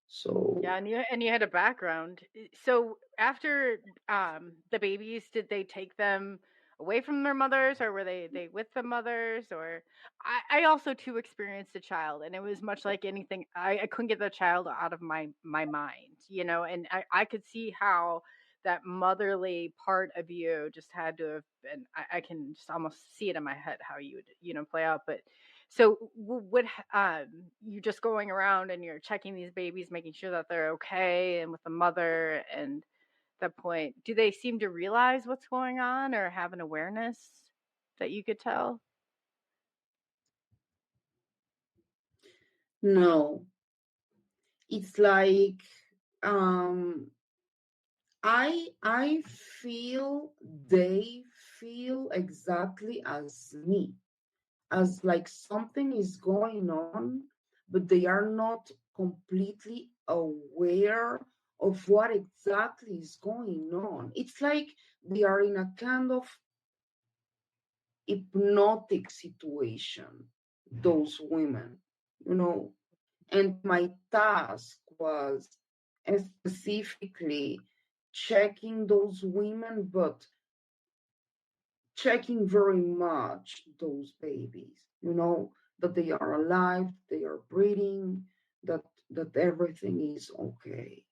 So Yeah, and you had a background. So after the babies, did they take them away from their mothers, or were they with the mothers? Or I also too experienced a child, and it was much like anything. I couldn't get the child out of my mind, you know, and I could see how that motherly part of you just had to have been. I can just almost see it in my head how you would, you know, play out, but. So would you just going around and you're checking these babies, making sure that they're okay, and with the mother, and at that point, do they seem to realize what's going on or have an awareness that you could tell? no, it's like I feel they feel exactly as me, as like something is going on, but they are not completely aware of what exactly is going on. It's like they are in a kind of hypnotic situation, those women, you know. And my task was specifically checking those women, but checking very much those babies, you know, that they are alive, they are breathing, that everything is okay.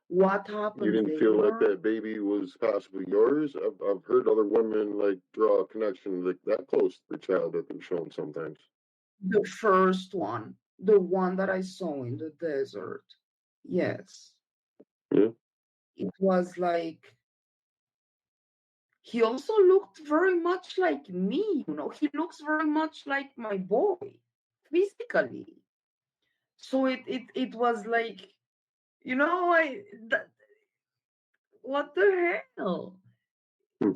What You happened didn't feel like later? that baby was possibly yours? I've heard other women like draw a connection like that close to the child that they're shown sometimes. The first one, the one that I saw in the desert. Yes. Yeah. It was like he also looked very much like me, you know. He looks very much like my boy physically. So it was like, you know, what the hell? Hmm.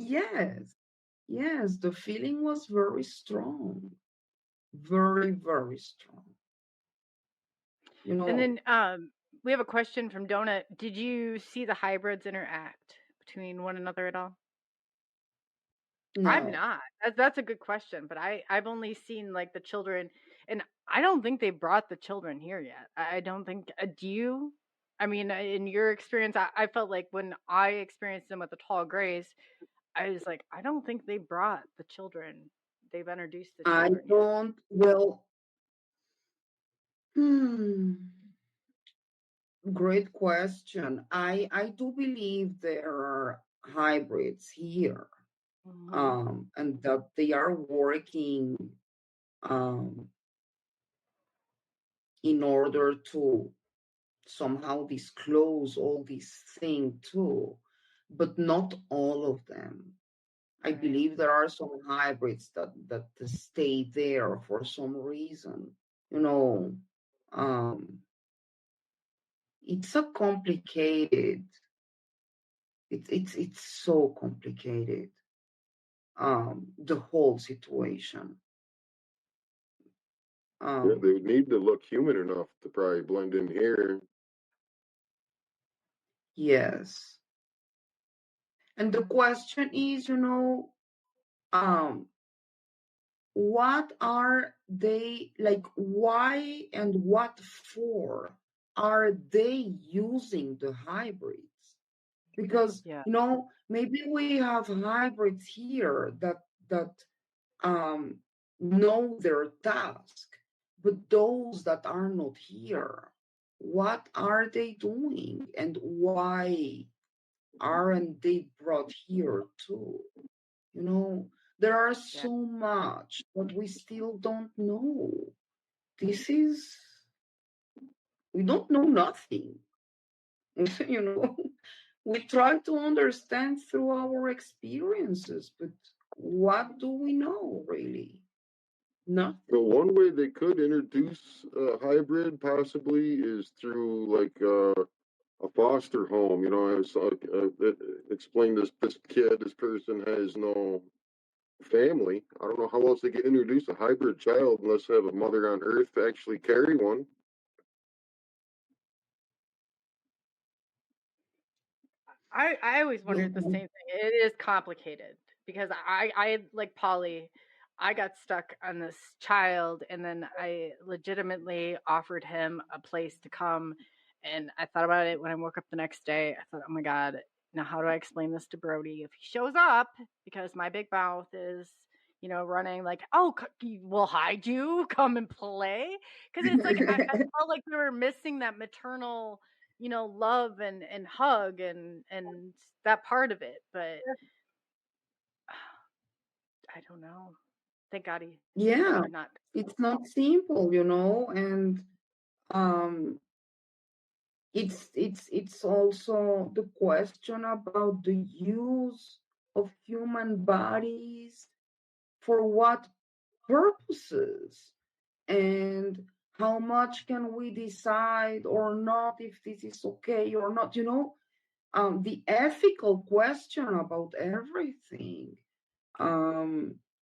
Yes, the feeling was very strong, very, very strong. You And know, then we have a question from Donut. Did you see the hybrids interact between one another at all? I've no, not. That's a good question, but I've only seen like the children, and I don't think they brought the children here yet. I don't think. Do you? I mean, in your experience, I felt like when I experienced them with the tall grays, I was like, I don't think they brought the children. They've introduced the I children yet. don't. Well, hmm, great question. I do believe there are hybrids here, Hmm. and that they are working um, in order to somehow disclose all these things too, but not all of them. I Right. believe there are some hybrids that stay there for some reason. You know, um, it's a complicated. It's so complicated. The whole situation. Yeah, Um, they would need to look human enough to probably blend in here. yes, and the question is, you know, um, what are they like? Why and what for are they using the hybrids? Because Yeah. you know, maybe we have hybrids here that um, know their task, but those that are not here, what are they doing, and why aren't they brought here too? You know, there are Yeah. so much that we still don't know. This is, we don't know nothing. You know, we try to understand through our experiences, but what do we know really? Nothing. The one way they could introduce a hybrid possibly is through like a foster home. You know, I was explained this person has no family. I don't know how else they can introduce a hybrid child unless they have a mother on Earth to actually carry one. I always wondered the same thing. It is complicated because I like Polly, I got stuck on this child, and then I legitimately offered him a place to come, and I thought about it when I woke up the next day. I thought, oh my God, now how do I explain this to Brody if he shows up? Because my big mouth is, you know, running like, oh, we'll hide you, come and play. Because it's like I felt like we were missing that maternal, you know, love and hug and that part of it. But I don't know. Thank God he Yeah, not. it's not simple, you know, and um, it's also the question about the use of human bodies for what purposes, and how much can we decide or not if this is okay or not, you know, the ethical question about everything.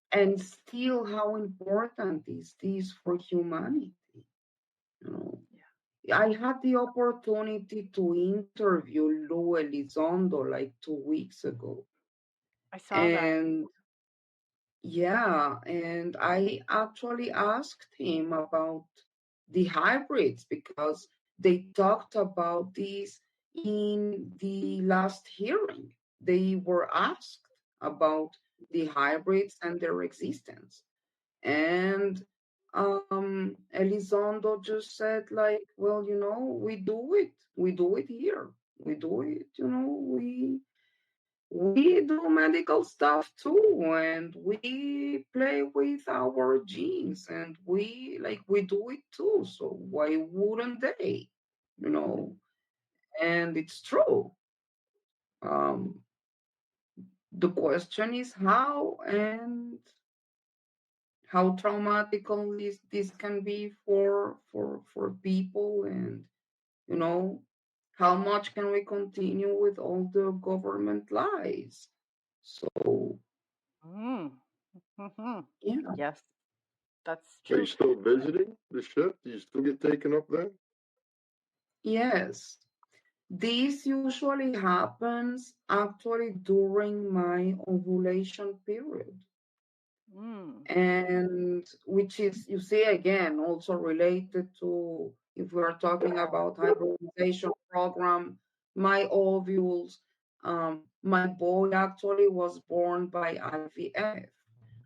And still, how important is this for humanity? You know, I had the opportunity to interview Lou Elizondo like 2 weeks ago. I saw And yeah, and I actually asked him about the hybrids because they talked about this in the last hearing. They were asked about the hybrids and their existence. And Elizondo just said, like, well, you know, we do it here, we do it, you know, we do medical stuff too, and we play with our genes, and we do it too, so why wouldn't they, you know? And it's true. The question is how, and how traumatical this can be for people, and you know, how much can we continue with all the government lies? So yeah. Yes, that's Are you true. still visiting the ship? Do you still get taken up there? Yes, this usually happens actually during my ovulation period. And which is, you see, again, also related to, if we're talking about hybridization program, my ovules, my boy actually was born by IVF.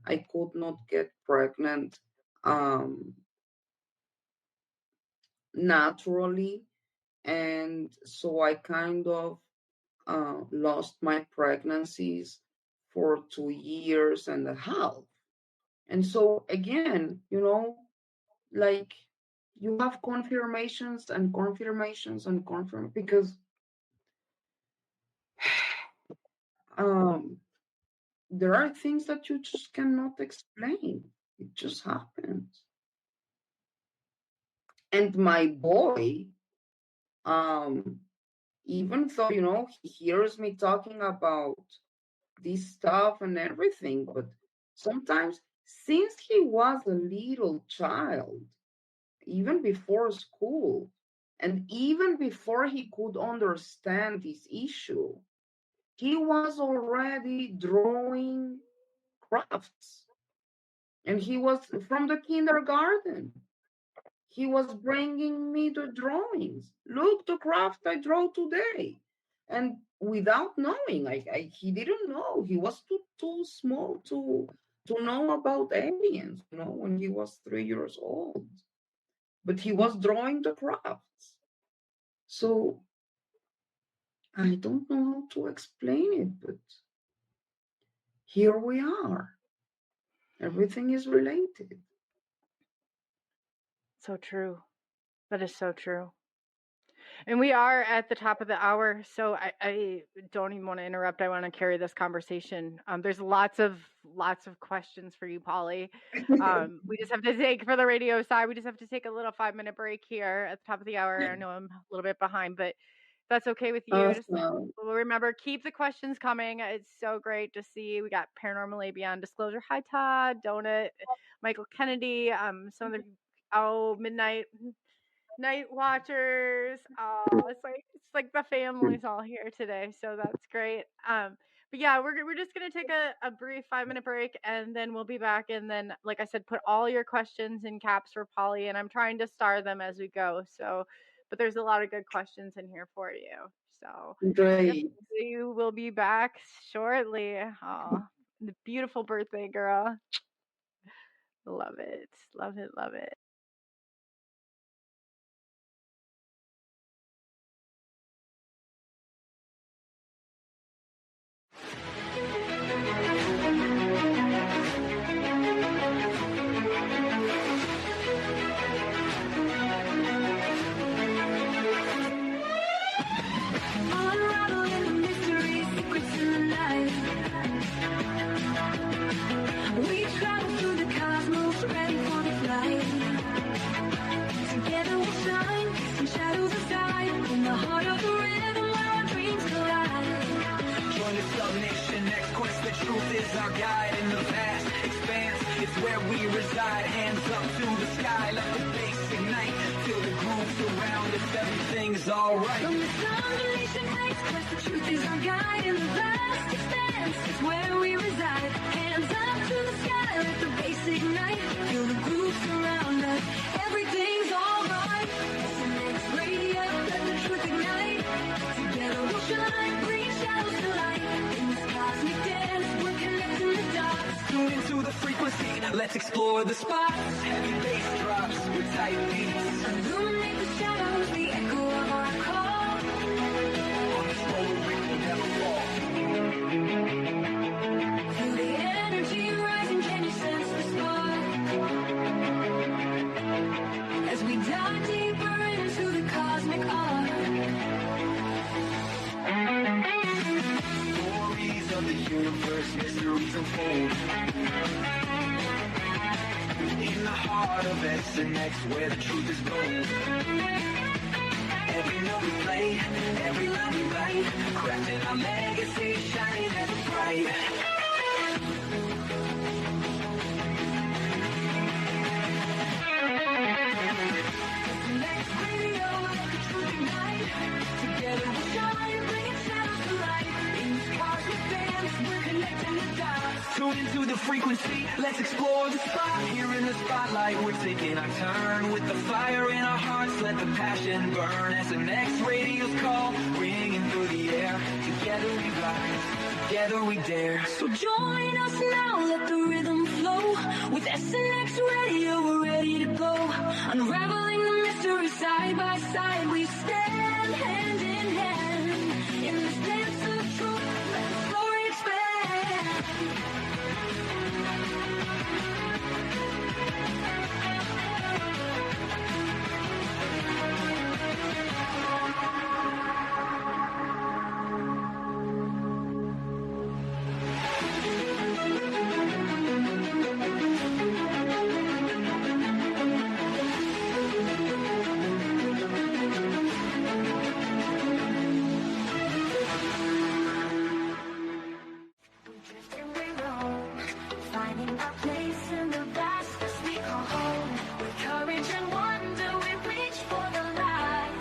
I could not get pregnant naturally, and so I kind of lost my pregnancies for 2.5 years. And so again, you know, like, you have confirmations and confirmations and because there are things that you just cannot explain. It just happens. And my boy, even though, you know, he hears me talking about this stuff and everything, but sometimes, since he was a little child, even before school, and even before he could understand this issue, he was already drawing crafts. And he was from the kindergarten. He was bringing me the drawings. Look, the craft I draw today. And without knowing, he didn't know. He was too small to know about aliens, you know, when he was 3 years old. But he was drawing the crafts. So I don't know how to explain it, but here we are. Everything is related. So true. That is so true. And we are at the top of the hour, so I don't even want to interrupt. I want to carry this conversation. There's lots of questions for you, Polly. We just have to take, for the radio side, we just have to take a little 5-minute break here at the top of the hour. I know I'm a little bit behind, but if that's okay with you. Awesome. Just remember, keep the questions coming. It's so great to see. We got Paranormal ET Beyond Disclosure. Hi, Todd, Donut, Michael Kennedy, some of the Midnight Night Watchers. It's like the family's all here today, so that's great. But yeah, we're just gonna take a brief 5-minute break, and then we'll be back. And then, like I said, put all your questions in caps for Polly, and I'm trying to star them as we go. So, but there's a lot of good questions in here for you. So Great. you will be back shortly. Oh, the beautiful birthday girl. Love it, love it, love it. Unraveling the mystery, secrets in the night. We travel through the cosmos, ready for the flight. Together we'll shine, and shadows aside, in the heart of the rhythm where our dreams collide. Join the SUBN8IONX next quest. The truth is our guide in the vast expanse. It's where we reside. Hands up to the sky, let the bass ignite. Feel the grooves around us. Everything's alright. From the SUBN8IONX quest, the truth is our guide in the vast expanse. It's where we reside. Hands up to the sky, let the bass ignite. Feel the grooves around us. Everything's alright. SNX Radio, let the truth ignite. Together we'll shine, bring shadows to light. In this cosmic dance, we're connecting the dots. Tune into the frequency. Let's explore the spots. Heavy bass drops with tight beats. Illuminate the shadows, the echo of our call. On this road we will never fall. Feel the energy rising, can you sense the spark? As we dive deeper into the cosmic arc. Stories of the universe, mysteries unfold. In the heart of SNX, where the truth is gold. Every note we play, every line we write, crafting our legacy, shining ever bright. SNX Radio, let the truth ignite. Together we'll shine, bringing shadows to light. In this cosmic dance, we're connecting the dots. Tune into the frequency, let's explore the spot. Here in the spotlight, we're taking our turn. With the fire in our hearts, let the passion burn. SNX Radio's call, ringing through the air. Together we rise, together we dare. So join us now, let the rhythm flow. With SNX Radio, we're ready to go. Unraveling the mystery side by side, we stand hand in hand. In this dance of truth, let the story expand. We drift and we roam, finding our place in the vastness we call home. With courage and wonder, we reach for the light,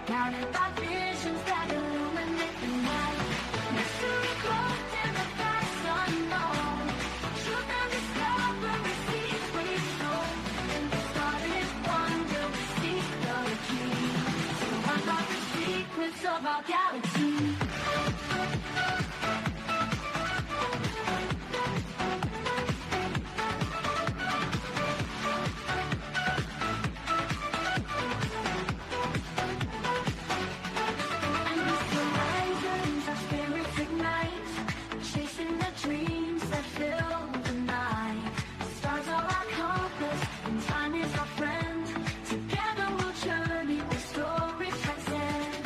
guided by visions that illuminate the night. Mystery cloaked in the vast unknown, truth and discovery, secrets we know. In the starlit wonder, we seek the key to unlock the secrets of our galaxy. And with the horizons, our spirits ignite, chasing the dreams that fill the night. Stars are our compass, and time is our friend. Together we'll journey where stories transcend.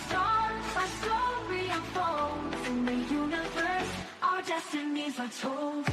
stars, our story unfolds. In the universe, our destinies are told.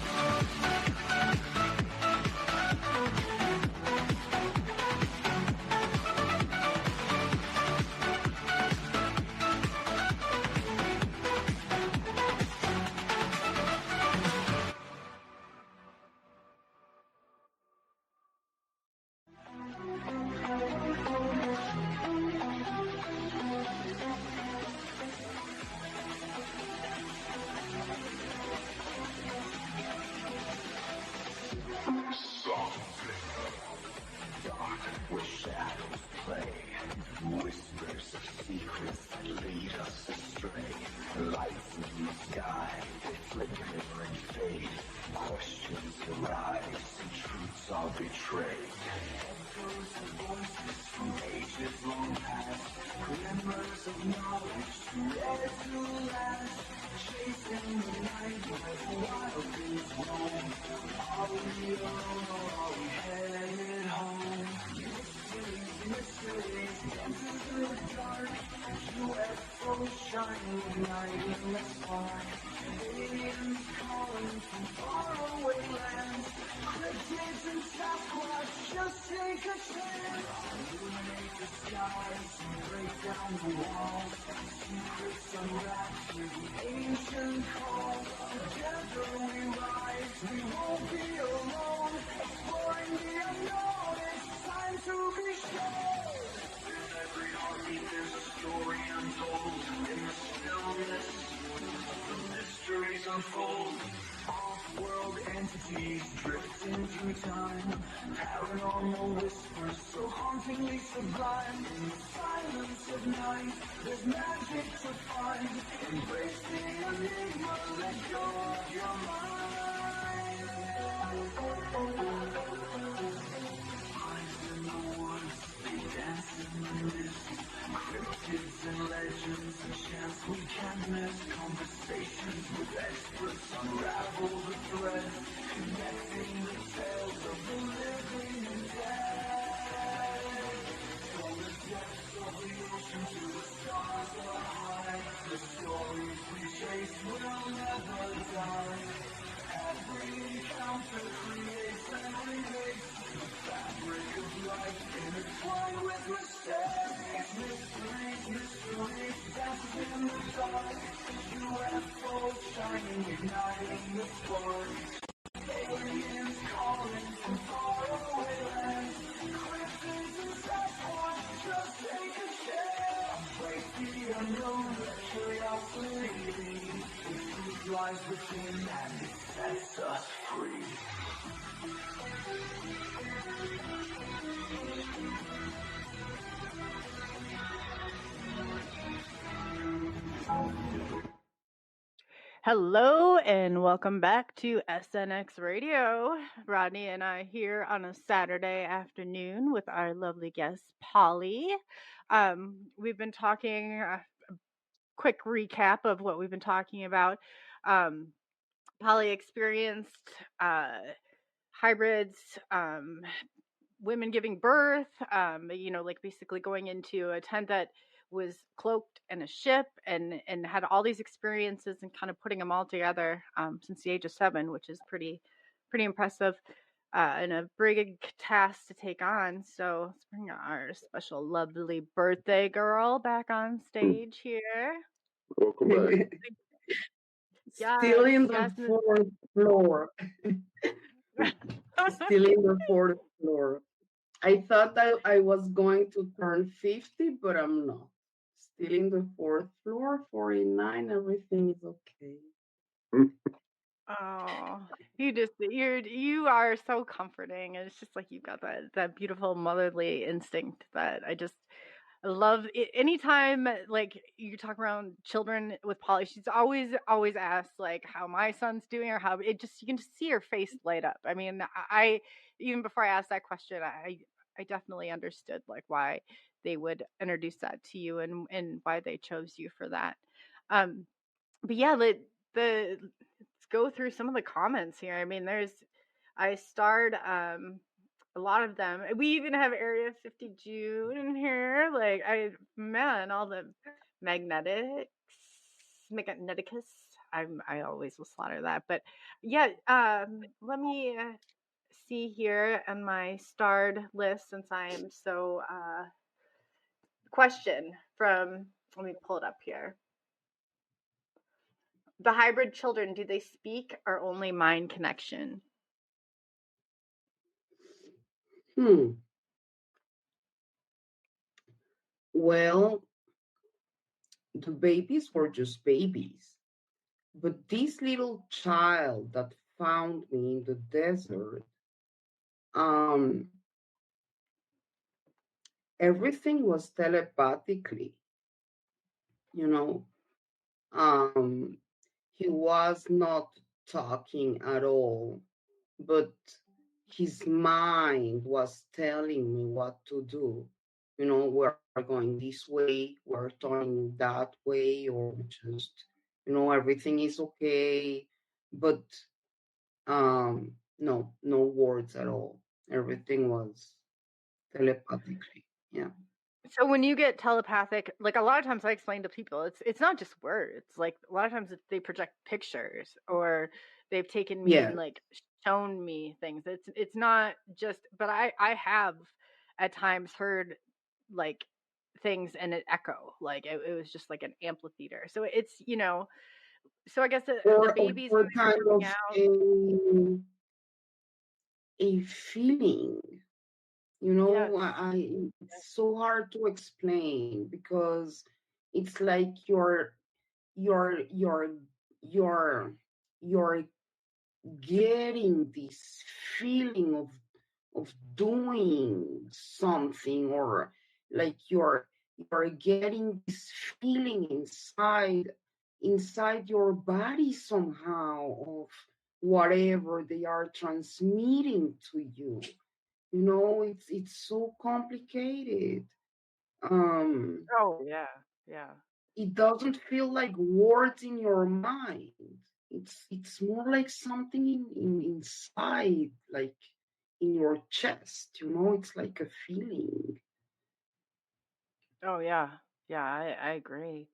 Aliens calling from faraway lands. Cryptids and Sasquatch, just take a chance. Illuminate the skies and break down the walls. Secrets unwrapped through the ancient call. Together we rise, we won't be alone. Exploring the unknown, it's time to be shown. In every heartbeat there's a story untold. In the stillness, mysteries unfold. Off-world entities drifting through time. Paranormal whispers so hauntingly sublime. In the silence of night, there's magic to find. Embrace the enigma, let go of your mind. Eyes in the woods, they dance in the mist. Cryptids and legends, a chance we can't miss. Conversations with experts unravel the thread, connecting the tales of the living and dead. From the depths of the ocean to the stars are high, the stories we chase will never die. Every encounter creates and relates the fabric of life, intertwined with mistakes. Mysteries, dancing in the dark. UFO shining, igniting the spark. Aliens calling from faraway lands. Cryptids and Sasquatch, just take a chance. Embrace the unknown, let curiosity lead. The truth lies within and it sets us free. Hello and welcome back to SNX Radio. Rodney and I here on a Saturday afternoon with our lovely guest, Polly. We've been talking, a quick recap of what we've been talking about. Polly experienced hybrids, women giving birth, like basically going into a tent that was cloaked in a ship and had all these experiences and kind of putting them all together since the age of 7, which is pretty impressive and a big task to take on. So let's bring our special lovely birthday girl back on stage here. Welcome back. Still in the fourth floor. Still in the fourth floor. I thought that I was going to turn 50, but I'm not. Still in the fourth floor, 49, everything is okay. Oh, you are so comforting. And it's just like you've got that beautiful motherly instinct that I love. Anytime like you talk around children with Polly, she's always asked like how my son's doing or how you can just see her face light up. I mean, I even before I asked that question, I definitely understood like why they would introduce that to you and why they chose you for that. But yeah, let's go through some of the comments here. I mean, I starred a lot of them. We even have Area 50 June in here. Like all the Magneticus. I always will slaughter that, but yeah. Let me see here on my starred list, since I am so question from. Let me pull it up here. The hybrid children, do they speak or only mind connection? Well, the babies were just babies. But this little child that found me in the desert, everything was telepathically, you know. He was not talking at all, but his mind was telling me what to do. You know, we're going this way, we're turning that way, or just, you know, everything is okay. But no words at all. Everything was telepathically. Yeah. So when you get telepathic, like a lot of times I explain to people, it's not just words. Like a lot of times they project pictures, or they've taken me Yeah. and like shown me things. It's not just, but I have at times heard like things and it echo, like it was just like an amphitheater. So it's, you know, so I guess the babies when Or they were kind coming of out. a feeling. You Yes. know, it's so hard to explain because it's like you're getting this feeling of doing something, or like you're getting this feeling inside your body somehow of whatever they are transmitting to you. You know, it's so complicated. Oh yeah, yeah. It doesn't feel like words in your mind. It's more like something inside, like in your chest. You know, it's like a feeling. Oh yeah, yeah. I agree.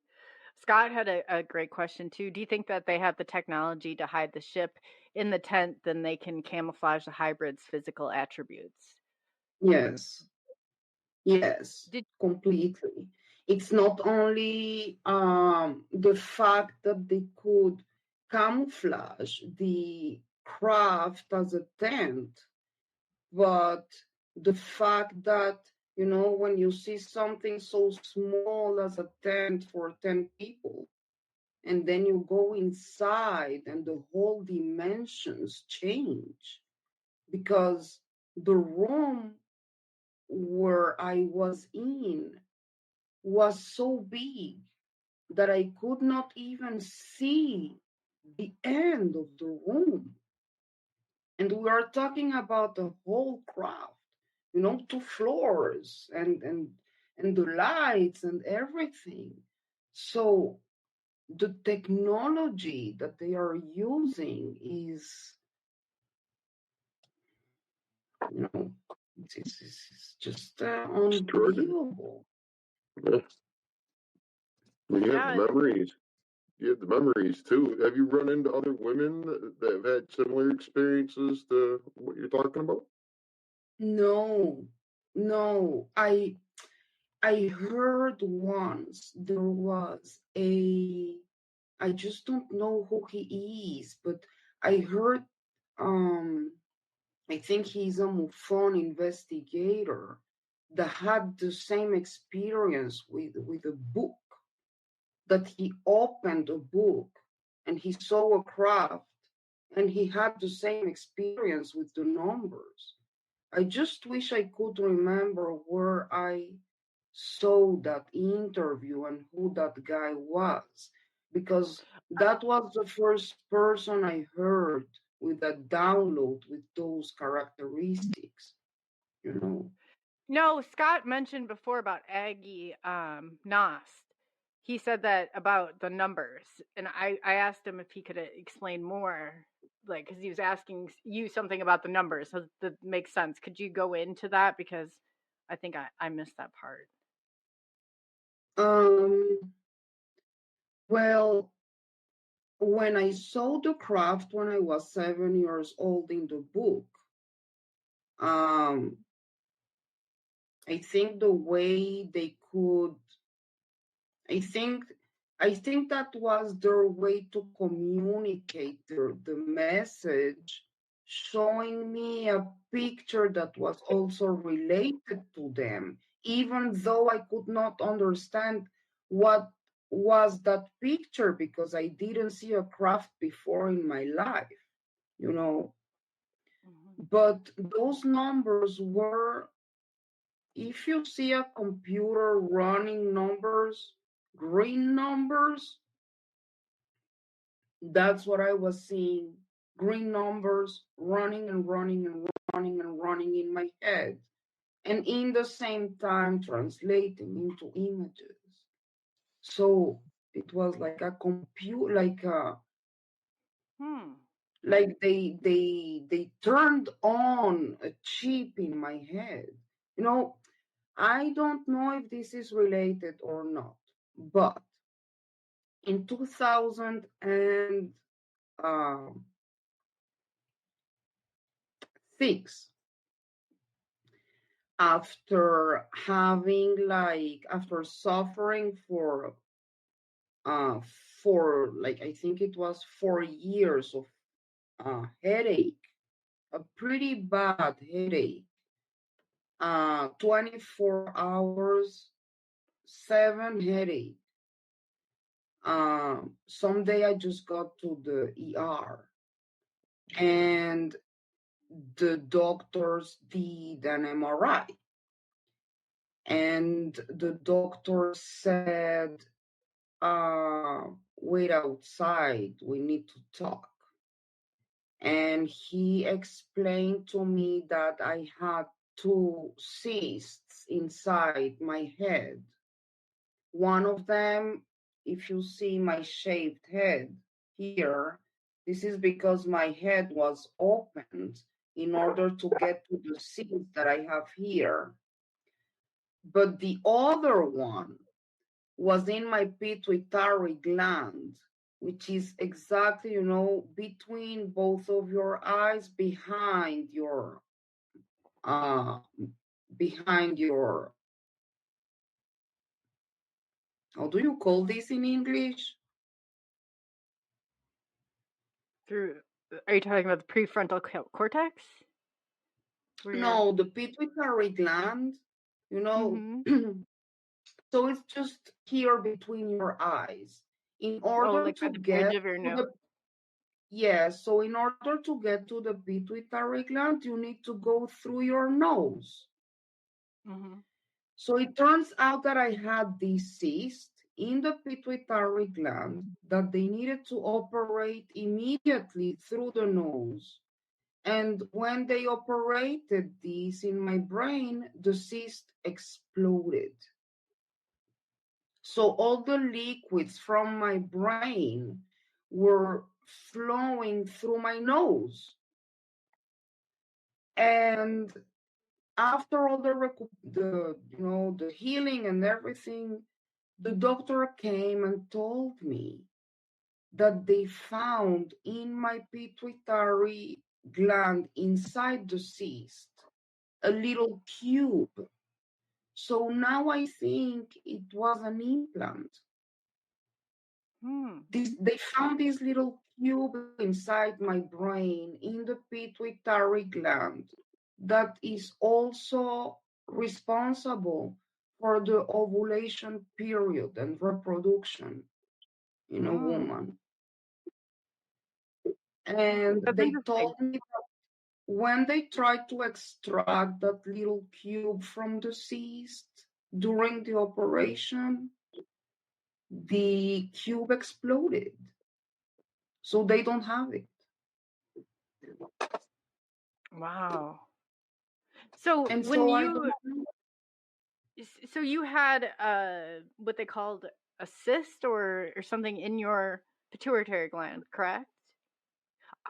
Scott had a great question too. Do you think that they have the technology to hide the ship in the tent, then they can camouflage the hybrid's physical attributes? Yes, yes, Did completely. It's not only the fact that they could camouflage the craft as a tent, but the fact that, you know, when you see something so small as a tent for 10 people, and then you go inside and the whole dimensions change, because the room where I was in was so big that I could not even see the end of the room. And we are talking about the whole craft, you know, 2 floors and the lights and everything. So the technology that they are using is, you know, it's just Extraordinary. unbelievable. Yeah. You have the yeah, memories. You have the memories too. Have you run into other women that have had similar experiences to what you're talking about? No, no. I heard once there was I just don't know who he is, but I heard, um, I think he's a MUFON investigator that had the same experience with a book, that he opened a book and he saw a craft and he had the same experience with the numbers. I just wish I could remember where I saw that interview and who that guy was, because that was the first person I heard with a download with those characteristics, you know. no. Scott mentioned before about Aggie Nost. He said that about the numbers, and I asked him if he could explain more, like because he was asking you something about the numbers. So that makes sense. Could you go into that, because I think I missed that part. Um, Well, when I saw the craft when I was 7 years old in the book, I think the way they could, I think that was their way to communicate the message, showing me a picture that was also related to them, even though I could not understand what was that picture because I didn't see a craft before in my life, you know. But those numbers were, if you see a computer running numbers, green numbers, that's what I was seeing. Green numbers running and running and running and running in my head. And in the same time translating into images. So it was like a computer, like they turned on a chip in my head. You know, I don't know if this is related or not, but in 2006, after suffering for like, I think it was 4 years of headache, a pretty bad headache, 24 hours, 7 headache. Someday I just got to the ER and the doctors did an MRI. And the doctor said, wait outside, we need to talk. And he explained to me that I had 2 cysts inside my head. One of them, if you see my shaved head here, this is because my head was opened in order to get to the cyst that I have here. But the other one was in my pituitary gland, which is exactly, you know, between both of your eyes, behind your, how do you call this in English? Are you talking about the prefrontal cortex? No, the pituitary gland, you know. So it's just here between your eyes. In order like to at the get bridge of your nose. So in order to get to the pituitary gland, you need to go through your nose. So it turns out that I had this cyst in the pituitary gland that they needed to operate immediately through the nose. And when they operated this in my brain, the cyst exploded. So all the liquids from my brain were flowing through my nose. And after all the healing and everything, the doctor came and told me that they found in my pituitary gland inside the cyst a little cube. So now I think it was an implant. They found this little cube inside my brain in the pituitary gland that is also responsible for the ovulation period and reproduction in a woman. And they told me that when they tried to extract that little cube from the cyst during the operation, the cube exploded. So they don't have it. Wow. So and when so so you had what they called a cyst or something in your pituitary gland, correct?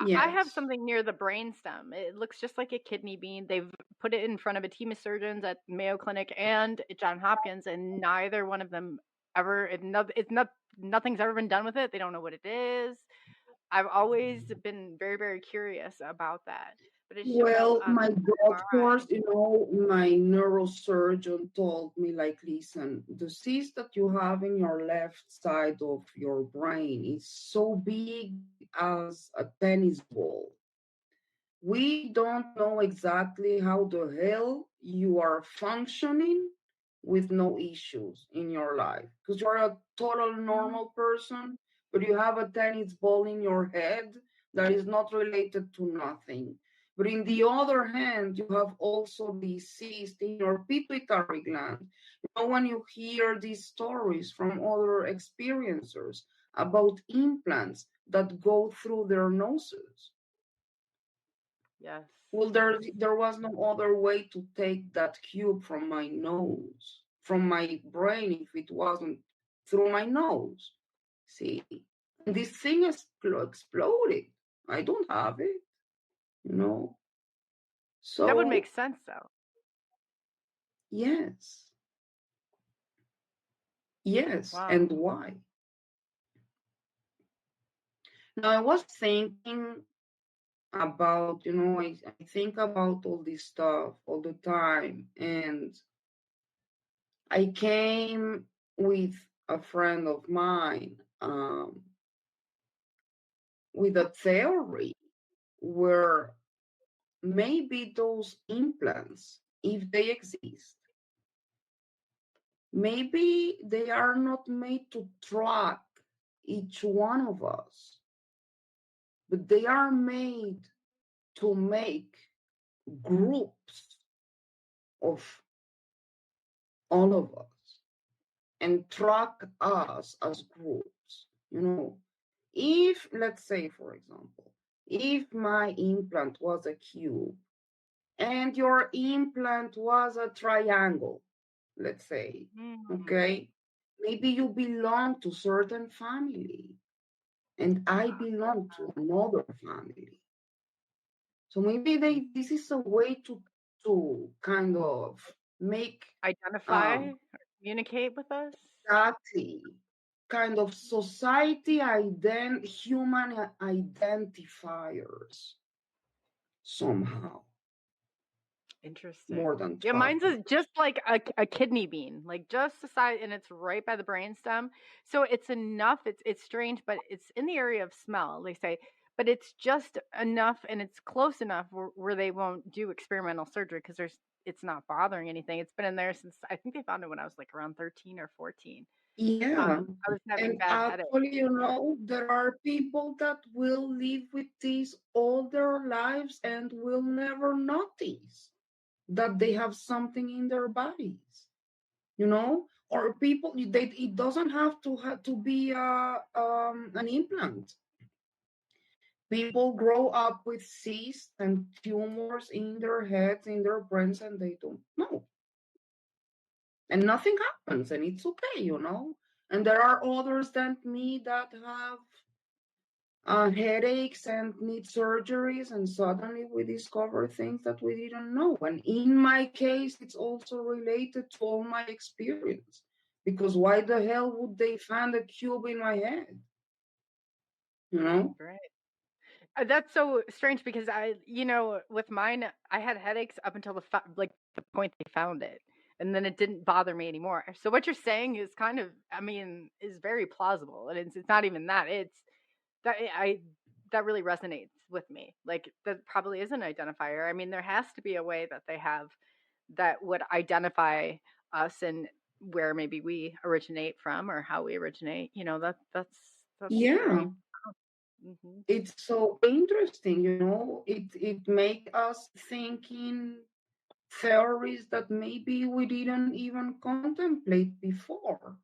Yes. I have something near the brainstem. It looks just like a kidney bean. They've put it in front of a team of surgeons at Mayo Clinic and at Johns Hopkins, and neither one of them ever. It's not nothing's ever been done with it. They don't know what it is. I've always been very, very curious about that. But it showed up Well, on my MRI. doctors, my neurosurgeon told me, like, listen, the cyst that you have in your left side of your brain is so big as a tennis ball. We don't know exactly how the hell you are functioning with no issues in your life, because you're a total normal person, but you have a tennis ball in your head that is not related to nothing. But in the other hand, you have also this cyst in your pituitary gland. When you hear these stories from other experiencers about implants that go through their noses, Yes. well, there was no other way to take that cube from my nose, from my brain, if it wasn't through my nose. See, and this thing exploded. I don't have it, That would make So sense, though. yes, Wow. and why? Now I was thinking about, I think about all this stuff all the time, and I came with a friend of mine with a theory where maybe those implants, if they exist, maybe they are not made to track each one of us, but they are made to make groups of all of us and track us as groups. If, let's say, for example, if my implant was a cube and your implant was a triangle, let's say, okay, maybe you belong to certain family and I belong to another family. So maybe this is a way to kind of make Identify or communicate with us? exactly kind of society human identifiers somehow. Interesting. More than Yeah, mine's travel. just like a kidney bean, like just the size, and it's right by the brainstem. So it's enough. It's strange, but it's in the area of smell, they say. But it's just enough, and it's close enough where they won't do experimental surgery because it's not bothering anything. It's been in there since I think they found it when I was like around 13 or 14. Yeah. I was having And bad headaches. actually, there are people that will live with this all their lives and will never notice that they have something in their bodies, or people, it doesn't have to be an implant. People grow up with cysts and tumors in their heads, in their brains, and they don't know. And nothing happens, and it's okay, And there are others than me that have headaches and need surgeries, and suddenly we discover things that we didn't know. And in my case, it's also related to all my experience, because why the hell would they find a cube in my head? Right. That's so strange because with mine, I had headaches up until the point they found it, and then it didn't bother me anymore. So what you're saying is kind of, is very plausible, and it's not even that. It's that really resonates with me. Like that probably is an identifier. I mean, there has to be a way that they have that would identify us and where maybe we originate from or how we originate. That's Yeah. very. It's so interesting, it makes us thinking theories that maybe we didn't even contemplate before.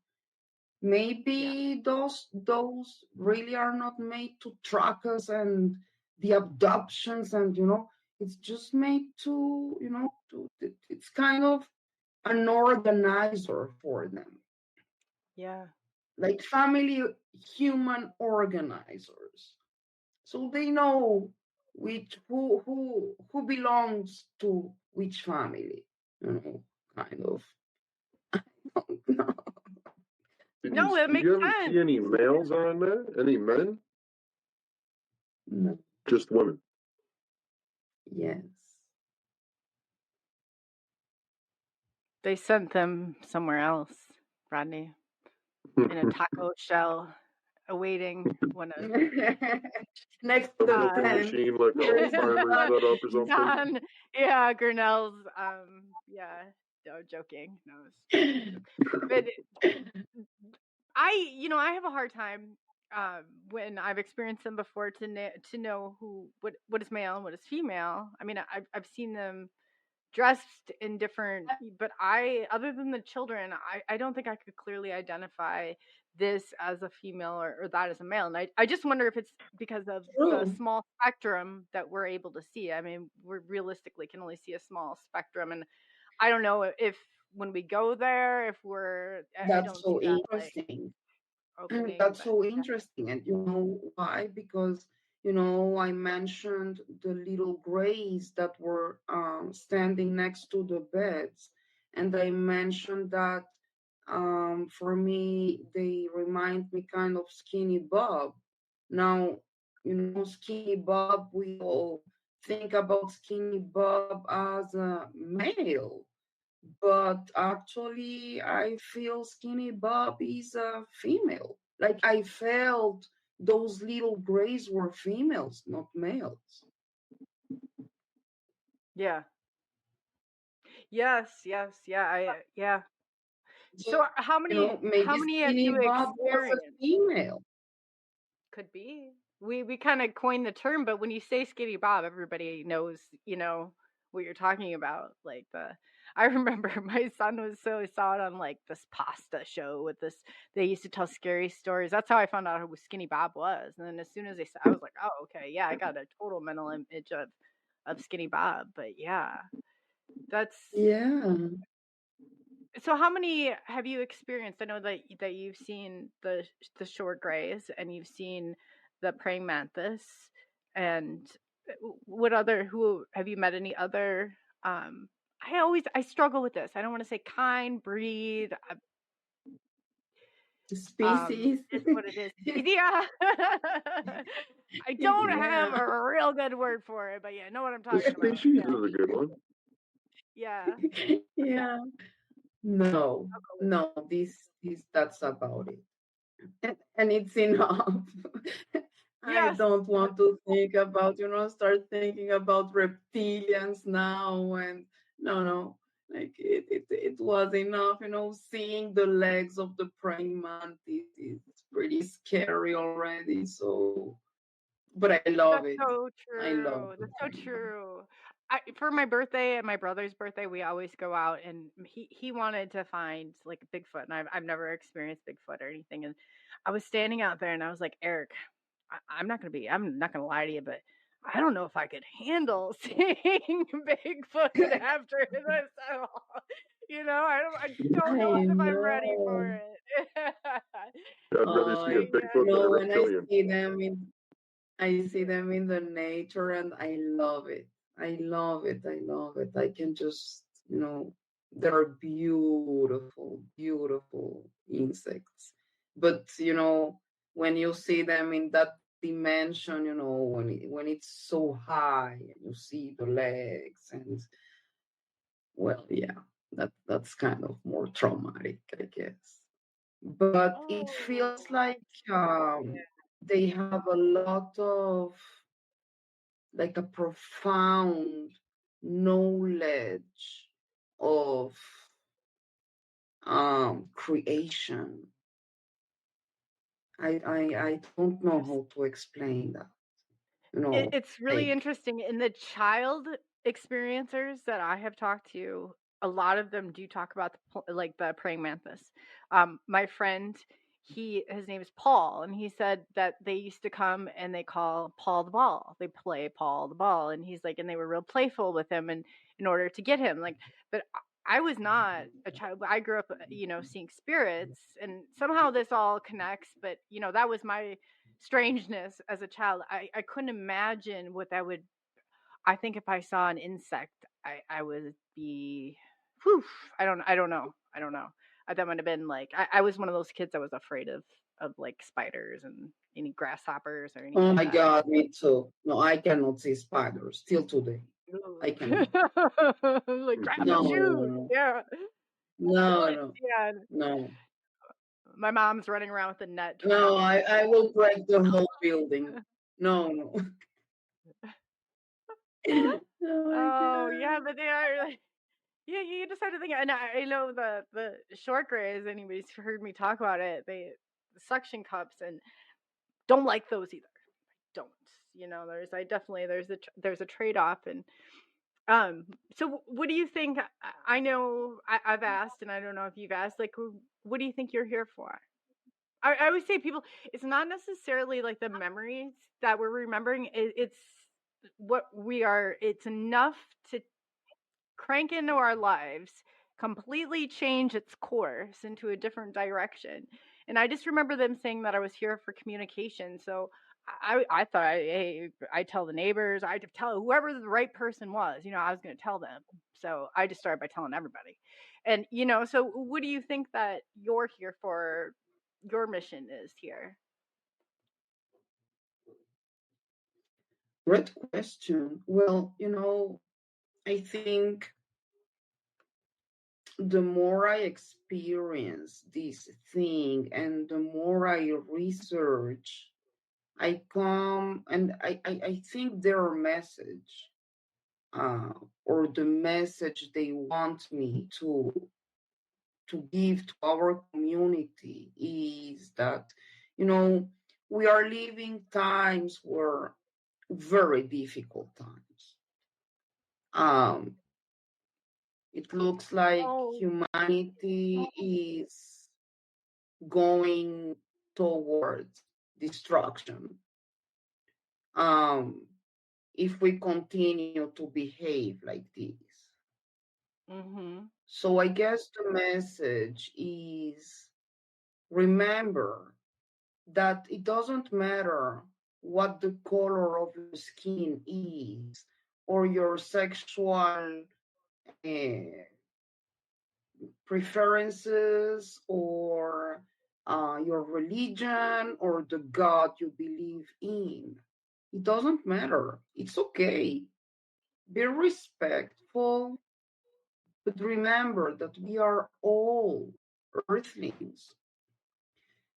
Maybe those really are not made to track us, and the abductions, and it's just made to it's kind of an organizer for them. Yeah. Like family human organizers. So they know who belongs to which family, kind of. I don't know. No, it Did makes you ever sense. see any males on there? Any men? No. Just women. Yes. They sent them somewhere else, Rodney, in a taco shell, awaiting one of Next A to the milking tent. machine, like a farmer's setup or something. Don, yeah, Grinnell's, yeah, no, joking, no, but I have a hard time when I've experienced them before to know what is male and what is female. I mean, I've seen them dressed in different, but other than the children, I don't think I could clearly identify this as a female or that as a male. And I just wonder if it's because of the True. small spectrum that we're able to see. I mean, we realistically can only see a small spectrum, and I don't know if when we go there, if I That's don't see so that like interesting. opening, That's but so interesting. And you know why? Because, I mentioned the little grays that were standing next to the beds. And I mentioned that for me, they remind me kind of Skinny Bob. Now, Skinny Bob, we all think about Skinny Bob as a male. But actually, I feel Skinny Bob is a female. Like I felt those little grays were females, not males. yeah, yeah. So, So how many maybe have Skinny you Bob was a experienced? female. Could be. We kind of coined the term, but when you say Skinny Bob, everybody knows, what you're talking about. Like I remember my son saw it on like this pasta show with this. They used to tell scary stories. That's how I found out who Skinny Bob was. And then as soon as I was like, oh, okay, yeah, I got a total mental image of Skinny Bob. But yeah, that's. Yeah. So how many have you experienced? I know that you've seen the short grays and you've seen the praying mantis, and who have you met any other I struggle with this. I don't want to say kind, breed, Species. it's what it is. Yeah. I don't have Yeah. a real good word for it, but yeah, I know what I'm The talking about. species Yeah. is a good one. Yeah. Yeah. No, no, that's about it. And it's enough. I Yes. don't want to think about, start thinking about reptilians now. And no, like it was enough, seeing the legs of the praying mantis is pretty scary already. So, but I love That's it. so I love true. the That's so praying mantis. true. For my birthday and my brother's birthday, we always go out, and he wanted to find like Bigfoot, and I've never experienced Bigfoot or anything. And I was standing out there, and I was like, Eric, I'm not gonna lie to you, but I don't know if I could handle seeing Bigfoot after this at all. I don't know I if I'm ready for know. it. I'd rather see a I Bigfoot than a know when reptilian. I see them in the nature and I love it. I love it. I love it. I can just, they're beautiful, beautiful insects. But, when you see them in that dimension, when it's so high and you see the legs and, well, yeah, that's kind of more traumatic, I guess. But it feels Oh, like they have a lot of, like a profound knowledge of creation. I don't know interesting. how to explain that. It's really Like interesting. In the child experiencers that I have talked to, a lot of them do talk about like the praying mantis. My friend, his name is Paul, and he said that they used to come and they call Paul the ball. They play Paul the ball, and he's like, and they were real playful with him, and in order to get him, like, but I was not a child. I grew up, seeing spirits, and somehow this all connects. But that was my strangeness as a child. I couldn't imagine what that would. I think if I saw an insect, I would be. Whew, I don't know. that would have been like, I was one of those kids that was afraid of like spiders and any grasshoppers or anything. Oh my like God, me too. No, I cannot see spiders till today. I cannot. like grab No, my shoes. no, Yeah. no, Yeah. no. My mom's running around with a net. No, I will break the whole building. No, no. Oh yeah, but they are like, yeah, you just have to think. And I know the short grays. Anybody's heard me talk about it. The suction cups, and don't like those either. Don't. There's a trade off. And so what do you think? I know I've asked, and I don't know if you've asked. Like, what do you think you're here for? I always say people, it's not necessarily like the memories that we're remembering. It's what we are. It's enough to crank into our lives, completely change its course into a different direction. And I just remember them saying that I was here for communication. So I thought, I tell the neighbors, I tell whoever the right person was, I was going to tell them. So I just started by telling everybody. And, so what do you think that you're here for? Your mission is here? Great question. Well, I think the more I experience this thing and the more I research, I come and I think their message, or the message they want me to give to our community is that, we are living times where very difficult times. It looks like humanity is going towards destruction. If we continue to behave like this. Mm-hmm. So I guess the message is, remember that it doesn't matter what the color of your skin is or your sexual preferences or your religion or the God you believe in. It doesn't matter. It's okay. Be respectful, but remember that we are all earthlings.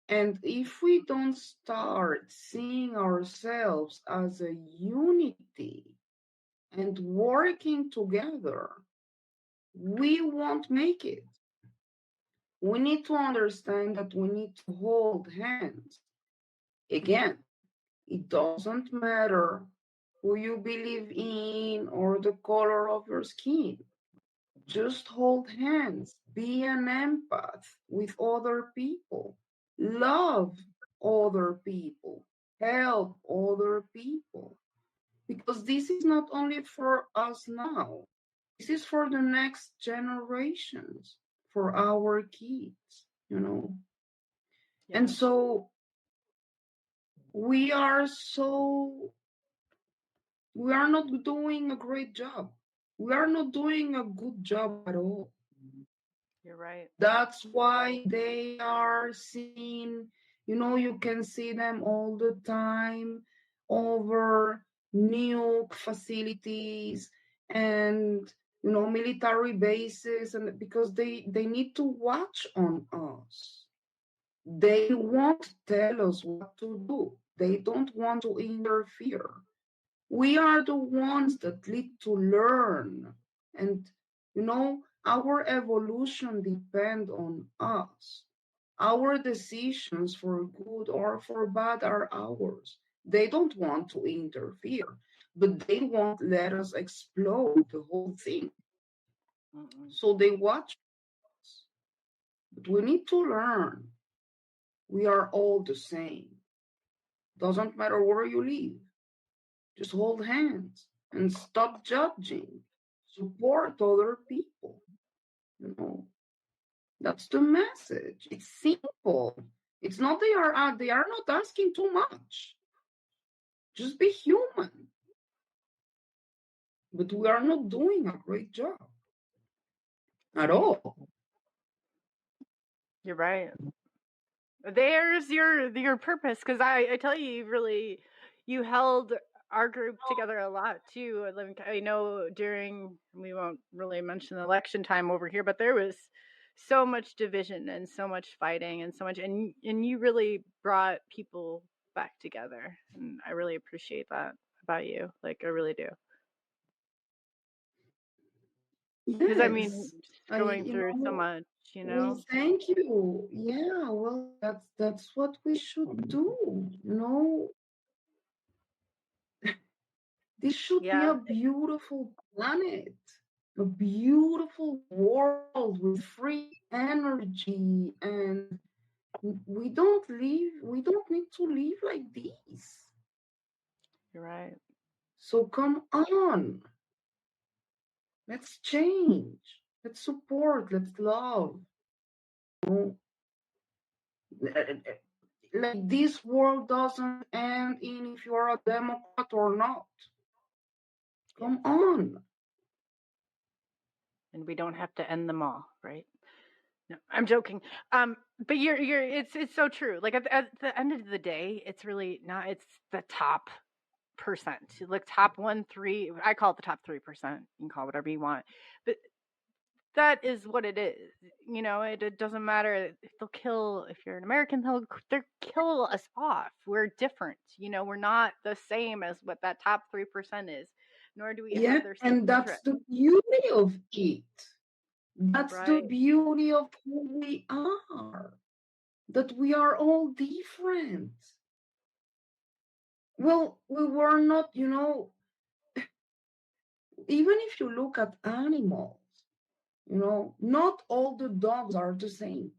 And if we don't start seeing ourselves as a unity and working together, we won't make it. We need to understand that we need to hold hands. Again, it doesn't matter who you believe in or the color of your skin. Just hold hands. Be an empath with other people. Love other people. Help other people. Because this is not only for us now. This is for the next generations, for our kids, Yeah. And so we are not doing a great job. We are not doing a good job at all. You're right. That's why they are seen, you can see them all the time over nuke facilities and, military bases, and because they need to watch on us. They won't tell us what to do. They don't want to interfere. We are the ones that need to learn. And, our evolution depends on us. Our decisions for good or for bad are ours. They don't want to interfere, but they won't let us explode the whole thing. Mm-mm. So they watch us. But we need to learn. We are all the same. Doesn't matter where you live. Just hold hands and stop judging. Support other people. That's the message. It's simple. It's not they are not asking too much. Just be human. But we are not doing a great job at all. You're right. There's your purpose, because I tell you, really, you held our group together a lot too. I know we won't really mention the election time over here, but there was so much division and so much fighting and so much, and you really brought people back together, and I really appreciate that about you. Like, I really do. Because I mean, Yes, going through so much, we thank you. Yeah, well, that's what we should do. This should be a beautiful planet, a beautiful world with free energy, and we don't need to live like this. You're right. So come on. Let's change. Let's support. Let's love. Like, this world doesn't end in if you're a Democrat or not. Come on. And we don't have to end them all, right? No, I'm joking. But it's so true. Like, at the end of the day, it's really not. It's the top percent, like top 1-3. I call it the top 3%. You can call it whatever you want, but that is what it is. It doesn't matter if they'll kill. If you're an American, they'll kill us off. We're different. We're not the same as what that top 3% is. Nor do we have their and that's the beauty of it. That's the beauty of who we are. That we are all different. Well, we were not, even if you look at animals, not all the dogs are the same.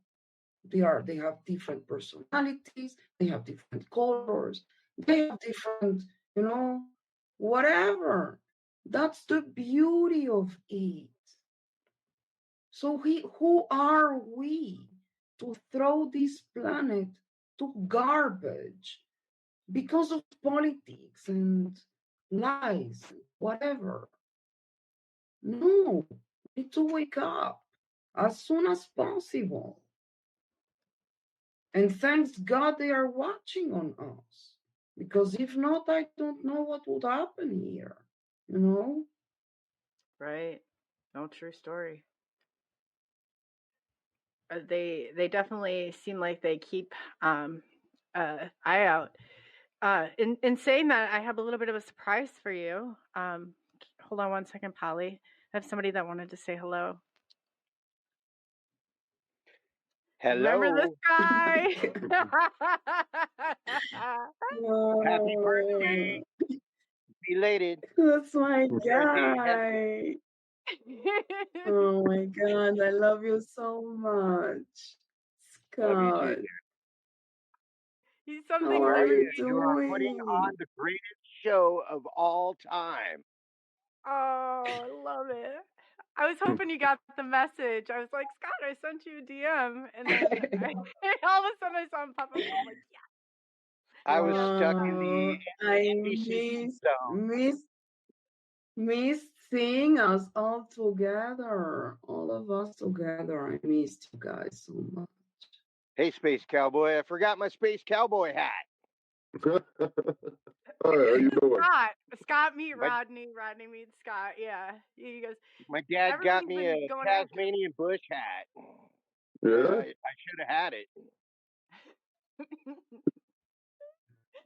They have different personalities, they have different colors, they have different, whatever. That's the beauty of it. So who are we to throw this planet to garbage because of politics and lies, whatever? No, we need to wake up as soon as possible. And thanks God they are watching on us. Because if not, I don't know what would happen here, Right. No, true story. They definitely seem like they keep eye out. In saying that, I have a little bit of a surprise for you. Hold on one second, Polly. I have somebody that wanted to say hello. Hello. Remember this guy? Happy birthday. Belated. That's my guy. Oh my God, I love you so much, Scott. Love you too. He's something. How are you doing? You are putting on the greatest show of all time. Oh, I love it. I was hoping you got the message. I was like, Scott, I sent you a DM, and then all of a sudden I saw him pop up. And I'm like, yeah. I was stuck in the missed seeing us all together, all of us together. I missed you guys so much. Hey, Space Cowboy, I forgot my Space Cowboy hat. Hi, how you doing? Scott meet Rodney. Rodney meets Scott. Yeah. He goes. My dad got me a Tasmanian bush hat. Yeah. I should have had it.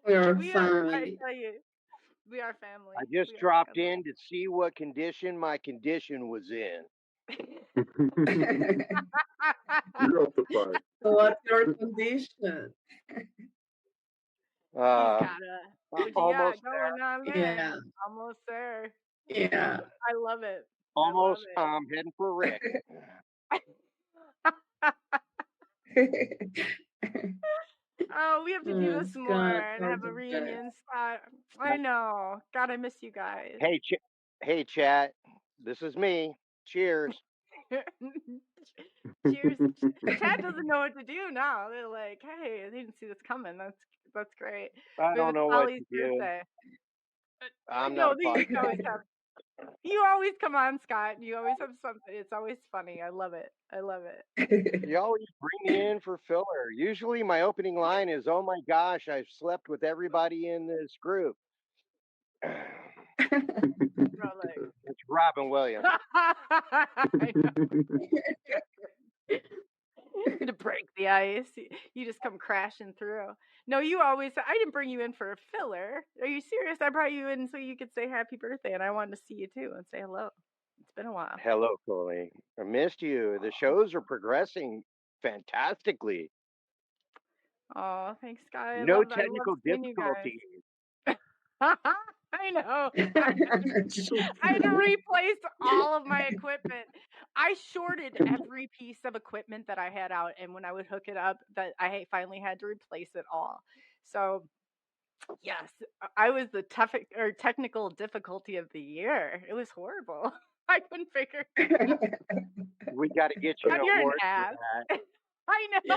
We are family. I tell you, we are family. I just dropped in to see what condition my condition was in. You're up to fight. So what's your condition? Almost there. Yeah. Almost there. Yeah. I love it. Almost. I'm heading for Rick. Oh, we have to do this more and have a reunion spot. I know. God, I miss you guys. Hey, chat. This is me. Cheers. Cheers. Chat doesn't know what to do now. They're like, hey, they didn't see this coming. That's great. I don't know what to do. I'm not you can always have You always come on, Scott. You always have something. It's always funny. I love it. I love it. You always bring me in for filler. Usually my opening line is, "Oh my gosh, I've slept with everybody in this group." It's Robin Williams. I know. To break the ice. You just come crashing through. No, you always, I didn't bring you in for a filler. Are you serious? I brought you in so you could say happy birthday, and I wanted to see you too and say hello. It's been a while. Hello, Coley. I missed you. The shows are progressing fantastically. Oh, thanks, Scott. No I technical love seeing you guys. difficulties. I know. I had to replace all of my equipment. I shorted every piece of equipment that I had out, and when I would hook it up, that I finally had to replace it all. So, yes, I was the technical difficulty of the year. It was horrible. I couldn't figure it out. We got to get you an You're award an ass. for that. I know.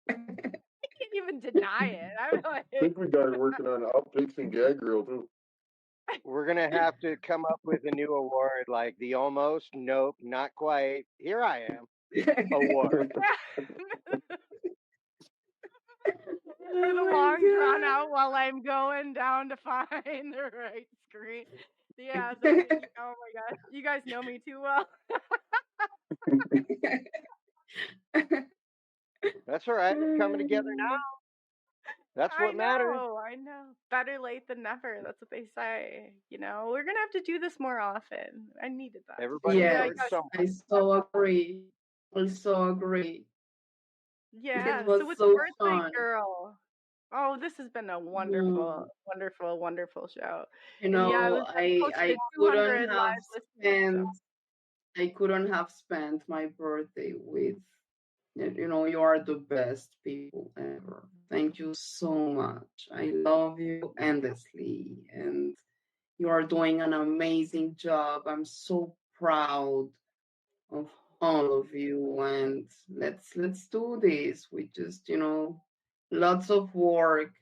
I can't even deny it. I'm like, I think we got working on outtakes and gag reel too. We're going to have to come up with a new award, like the almost, nope, not quite, here I am award. For the long drawn out while I'm going down to find the right screen. Yeah, oh my gosh. You guys know me too well. That's all right. We're coming together now. That's what matters. I know. Better late than never. That's what they say. You know, we're going to have to do this more often. I needed that. Everybody Yes, I so agree. I so agree. Yeah, It was so it's so birthday fun. girl. Oh, this has been a wonderful, wonderful, wonderful show. You know, yeah, I couldn't have spent. I couldn't have spent my birthday with. You know, you are the best people ever. Thank you so much. I love you endlessly, and you are doing an amazing job. I'm so proud of all of you, and let's do this. We just, you know, lots of work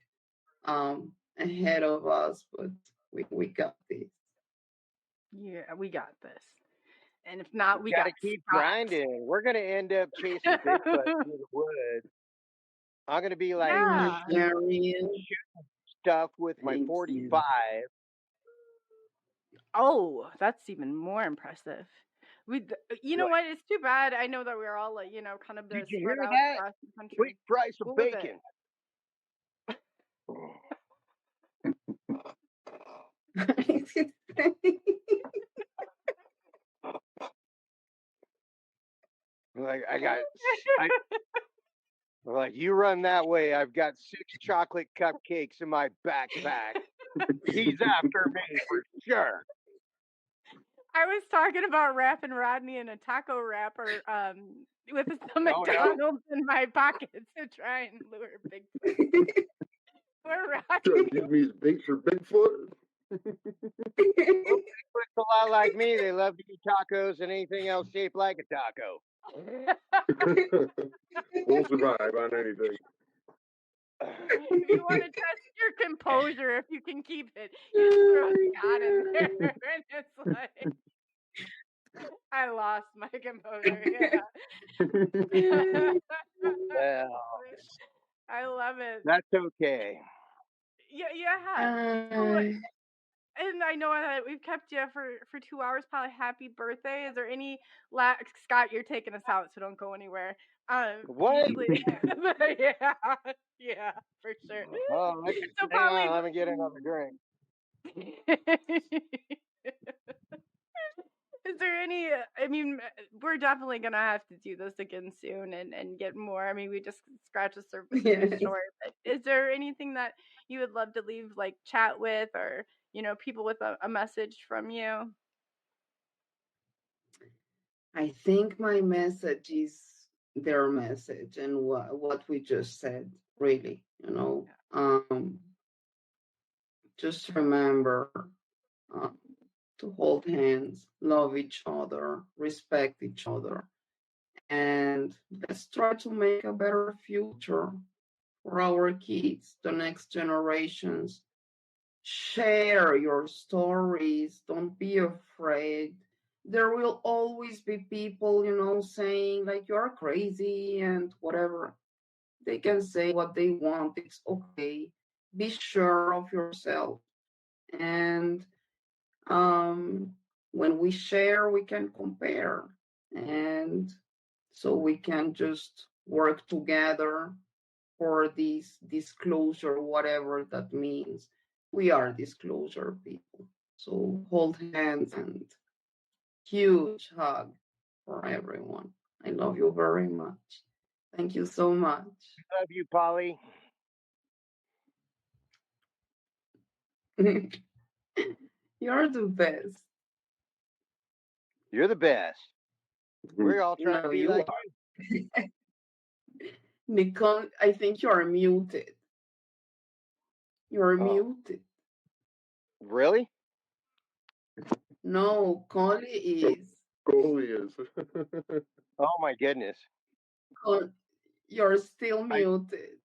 ahead of us, but we got this. Yeah, we got this. And if not, we gotta keep grinding. We're gonna end up chasing Bigfoot through the woods. I'm gonna be like shooting stuff with my 45. Oh, that's even more impressive. You know what? It's too bad. I know that we're all like, you know, kind of Did you spread hear out that? across the country. Quick price of bacon. Like you run that way, I've got 6 chocolate cupcakes in my backpack. He's after me for sure. I was talking about wrapping Rodney in a taco wrapper with some McDonald's in my pockets to try and lure Bigfoot. Trying to use me as bait for Bigfoot. Well, Bigfoot's a lot like me. They love to eat tacos and anything else shaped like a taco. We'll survive on anything. If you want to test your composure, if you can keep it, you just throw Scott in there, and it's like I lost my composure. Yeah. Well, I love it. That's okay. Yeah. And I know that we've kept you for 2 hours. Probably happy birthday. Is there any Scott? You're taking us out, so don't go anywhere. What? yeah, for sure. Oh, so hang on, let me get another drink. Is there any, I mean, we're definitely going to have to do this again soon and get more. I mean, we just scratched the surface of the story. But is there anything that you would love to leave, like, chat with or, you know, people with a message from you? I think my message is their message and what we just said, really, you know. Just remember to hold hands, love each other, respect each other, and let's try to make a better future for our kids, the next generations, share your stories. Don't be afraid. There will always be people, saying like you're crazy and whatever. They can say what they want. It's okay. Be sure of yourself. And when we share, we can compare. And so we can just work together for this disclosure, whatever that means. We are disclosure people. So hold hands and huge hug for everyone. I love you very much. Thank you so much. Love you, Polly. You're the best. You're the best. We're all trying to be you like you. Nicole, I think you are muted. You're muted. Really? No, Coley is. Coley is. Oh my goodness. You're still muted.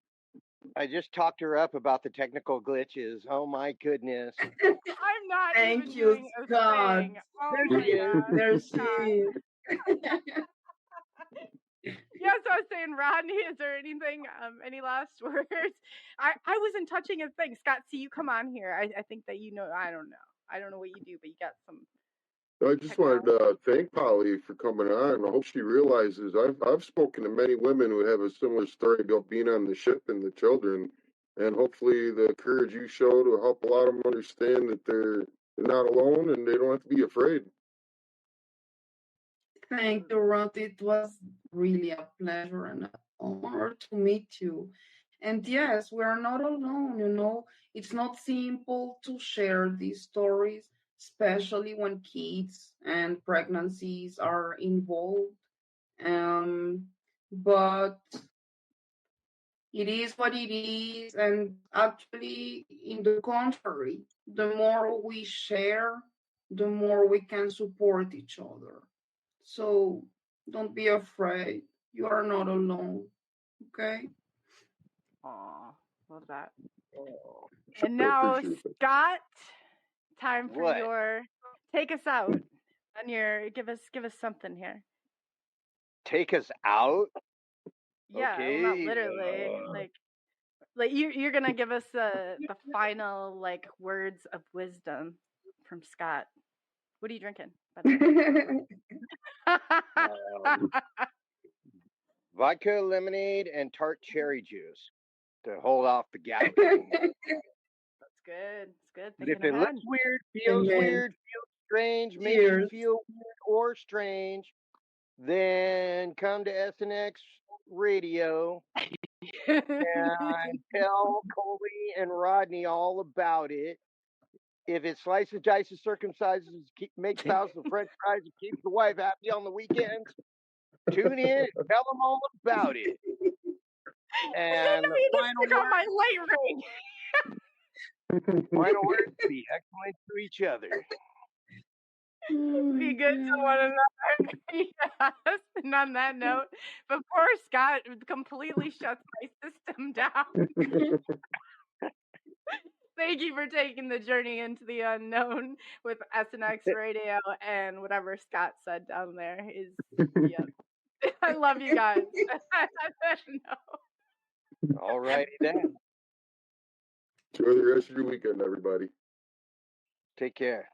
I just talked her up about the technical glitches. Oh my goodness. I'm not Thank even you, doing Scott. a thing. Oh There my she is. God. There she Scott. is. Yes, I was saying, Rodney, is there anything, any last words? I wasn't touching a thing. Scott, see, you come on here. I think that I don't know. I don't know what you do, but you got some. I just wanted to thank Polly for coming on. I hope she realizes I've spoken to many women who have a similar story about being on the ship and the children, and hopefully the courage you showed will help a lot of them understand that they're not alone and they don't have to be afraid. Thank you, Rod. It was really a pleasure and an honor to meet you. And yes, we are not alone, It's not simple to share these stories, especially when kids and pregnancies are involved. But it is what it is. And actually, in the contrary, the more we share, the more we can support each other. So don't be afraid. You are not alone. Okay? Aw, love that. Oh, and now, Scott, time for what? your take us out on your give us something here. Take us out? Yeah, okay. well, not literally. Like you're gonna give us the final like words of wisdom from Scott. What are you drinking? Vodka, lemonade, and tart cherry juice to hold off the gout. That's good. It's good. But if it looks weird, feels strange, makes you feel weird or strange, then come to SNX Radio and tell Coley and Rodney all about it. If it slices, dices, circumcises, makes thousands of French fries, and keeps the wife happy on the weekends, tune in and tell them all about it. And the final word, my light ring. Final words: be excellent to each other. Be good to one another. Yes. And on that note, before Scott completely shuts my system down. Thank you for taking the journey into the unknown with SNX Radio, and whatever Scott said down there is, yep. I love you guys. No. All righty then. Enjoy the rest of your weekend, everybody. Take care.